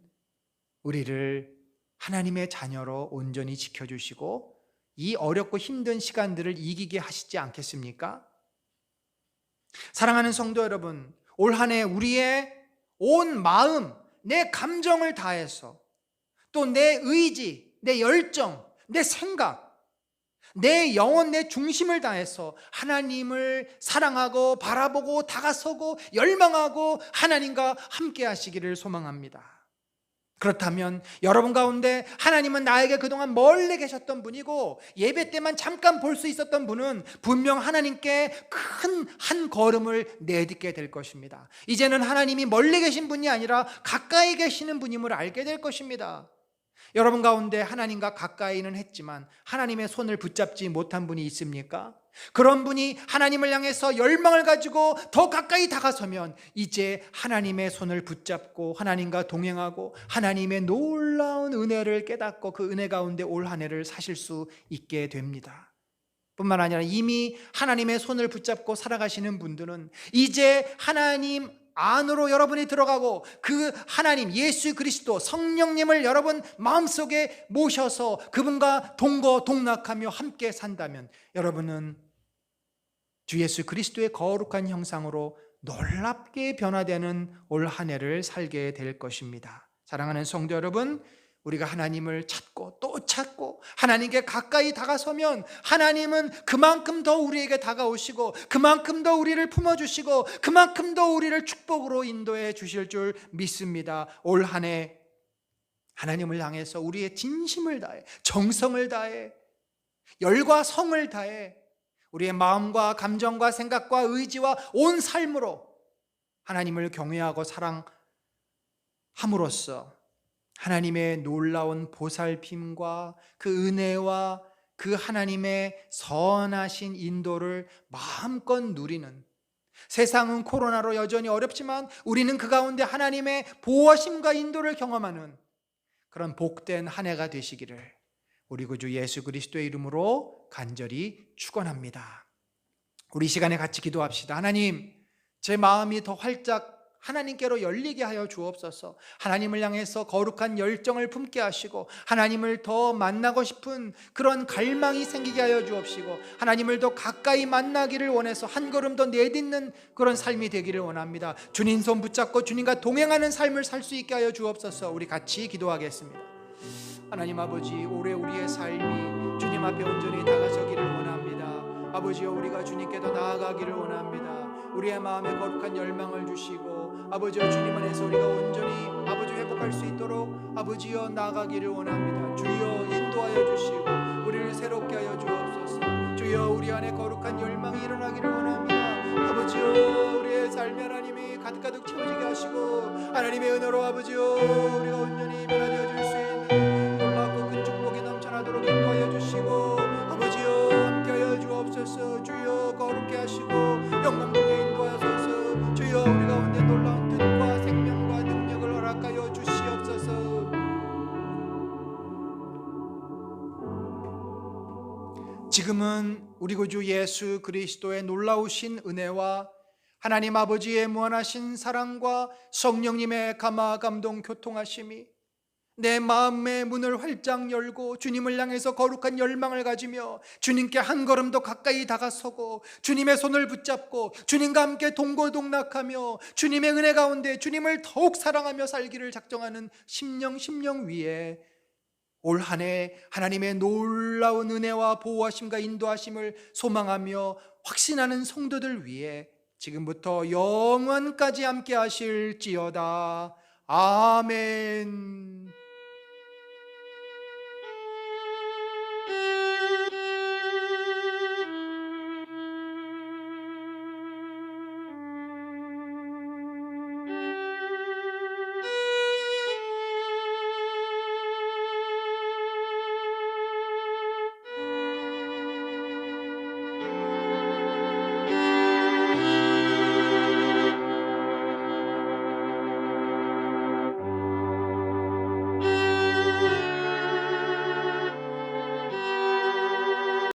우리를 하나님의 자녀로 온전히 지켜주시고 이 어렵고 힘든 시간들을 이기게 하시지 않겠습니까? 사랑하는 성도 여러분, 올 한 해 우리의 온 마음, 내 감정을 다해서, 또 내 의지, 내 열정, 내 생각, 내 영혼, 내 중심을 다해서 하나님을 사랑하고 바라보고 다가서고 열망하고 하나님과 함께 하시기를 소망합니다. 그렇다면 여러분 가운데 하나님은 나에게 그동안 멀리 계셨던 분이고 예배 때만 잠깐 볼 수 있었던 분은 분명 하나님께 큰 한 걸음을 내딛게 될 것입니다. 이제는 하나님이 멀리 계신 분이 아니라 가까이 계시는 분임을 알게 될 것입니다. 여러분 가운데 하나님과 가까이는 했지만 하나님의 손을 붙잡지 못한 분이 있습니까? 그런 분이 하나님을 향해서 열망을 가지고 더 가까이 다가서면 이제 하나님의 손을 붙잡고 하나님과 동행하고 하나님의 놀라운 은혜를 깨닫고 그 은혜 가운데 올 한 해를 사실 수 있게 됩니다. 뿐만 아니라 이미 하나님의 손을 붙잡고 살아가시는 분들은 이제 하나님 안으로 여러분이 들어가고 그 하나님 예수 그리스도 성령님을 여러분 마음속에 모셔서 그분과 동거동락하며 함께 산다면 여러분은 주 예수 그리스도의 거룩한 형상으로 놀랍게 변화되는 올 한 해를 살게 될 것입니다. 사랑하는 성도 여러분, 우리가 하나님을 찾고 또 찾고 하나님께 가까이 다가서면 하나님은 그만큼 더 우리에게 다가오시고 그만큼 더 우리를 품어주시고 그만큼 더 우리를 축복으로 인도해 주실 줄 믿습니다. 올 한 해 하나님을 향해서 우리의 진심을 다해 정성을 다해 열과 성을 다해 우리의 마음과 감정과 생각과 의지와 온 삶으로 하나님을 경외하고 사랑함으로써 하나님의 놀라운 보살핌과 그 은혜와 그 하나님의 선하신 인도를 마음껏 누리는, 세상은 코로나로 여전히 어렵지만 우리는 그 가운데 하나님의 보호하심과 인도를 경험하는 그런 복된 한 해가 되시기를 우리 구주 예수 그리스도의 이름으로 간절히 축원합니다. 우리 이 시간에 같이 기도합시다. 하나님, 제 마음이 더 활짝 하나님께로 열리게 하여 주옵소서. 하나님을 향해서 거룩한 열정을 품게 하시고 하나님을 더 만나고 싶은 그런 갈망이 생기게 하여 주옵시고 하나님을 더 가까이 만나기를 원해서 한 걸음 더 내딛는 그런 삶이 되기를 원합니다. 주님 손 붙잡고 주님과 동행하는 삶을 살 수 있게 하여 주옵소서. 우리 같이 기도하겠습니다. 하나님 아버지, 올해 우리의 삶이 주님 앞에 온전히 다가서기를 원합니다. 아버지여, 우리가 주님께 더 나아가기를 원합니다. 우리의 마음에 거룩한 열망을 주시고 아버지여, 주님 안에서 우리가 온전히 아버지 회복할 수 있도록 아버지여 나아가기를 원합니다. 주여 인도하여 주시고 우리를 새롭게 하여 주옵소서. 주여 우리 안에 거룩한 열망이 일어나기를 원합니다. 아버지여, 우리의 삶이 하나님이 가득가득 채워지게 하시고 하나님의 은혜로 아버지여 우리가 온전히 변화되어 줄 수 있는 놀랍고 큰 축복이 넘쳐나도록 인도하여 주시고 아버지여 함께하여 주옵소서. 주여 거룩게 하시고 영광 중에 인도하소서. 주여 우리 가운데 놀라운 뜻과 생명과 능력을 허락하여 주시옵소서. 지금은 우리 구주 예수 그리스도의 놀라우신 은혜와 하나님 아버지의 무한하신 사랑과 성령님의 감화 감동 교통하심이 내 마음의 문을 활짝 열고 주님을 향해서 거룩한 열망을 가지며 주님께 한 걸음 더 가까이 다가서고 주님의 손을 붙잡고 주님과 함께 동고동락하며 주님의 은혜 가운데 주님을 더욱 사랑하며 살기를 작정하는 심령 위에 올 한 해 하나님의 놀라운 은혜와 보호하심과 인도하심을 소망하며 확신하는 성도들 위해 지금부터 영원까지 함께 하실지어다. 아멘.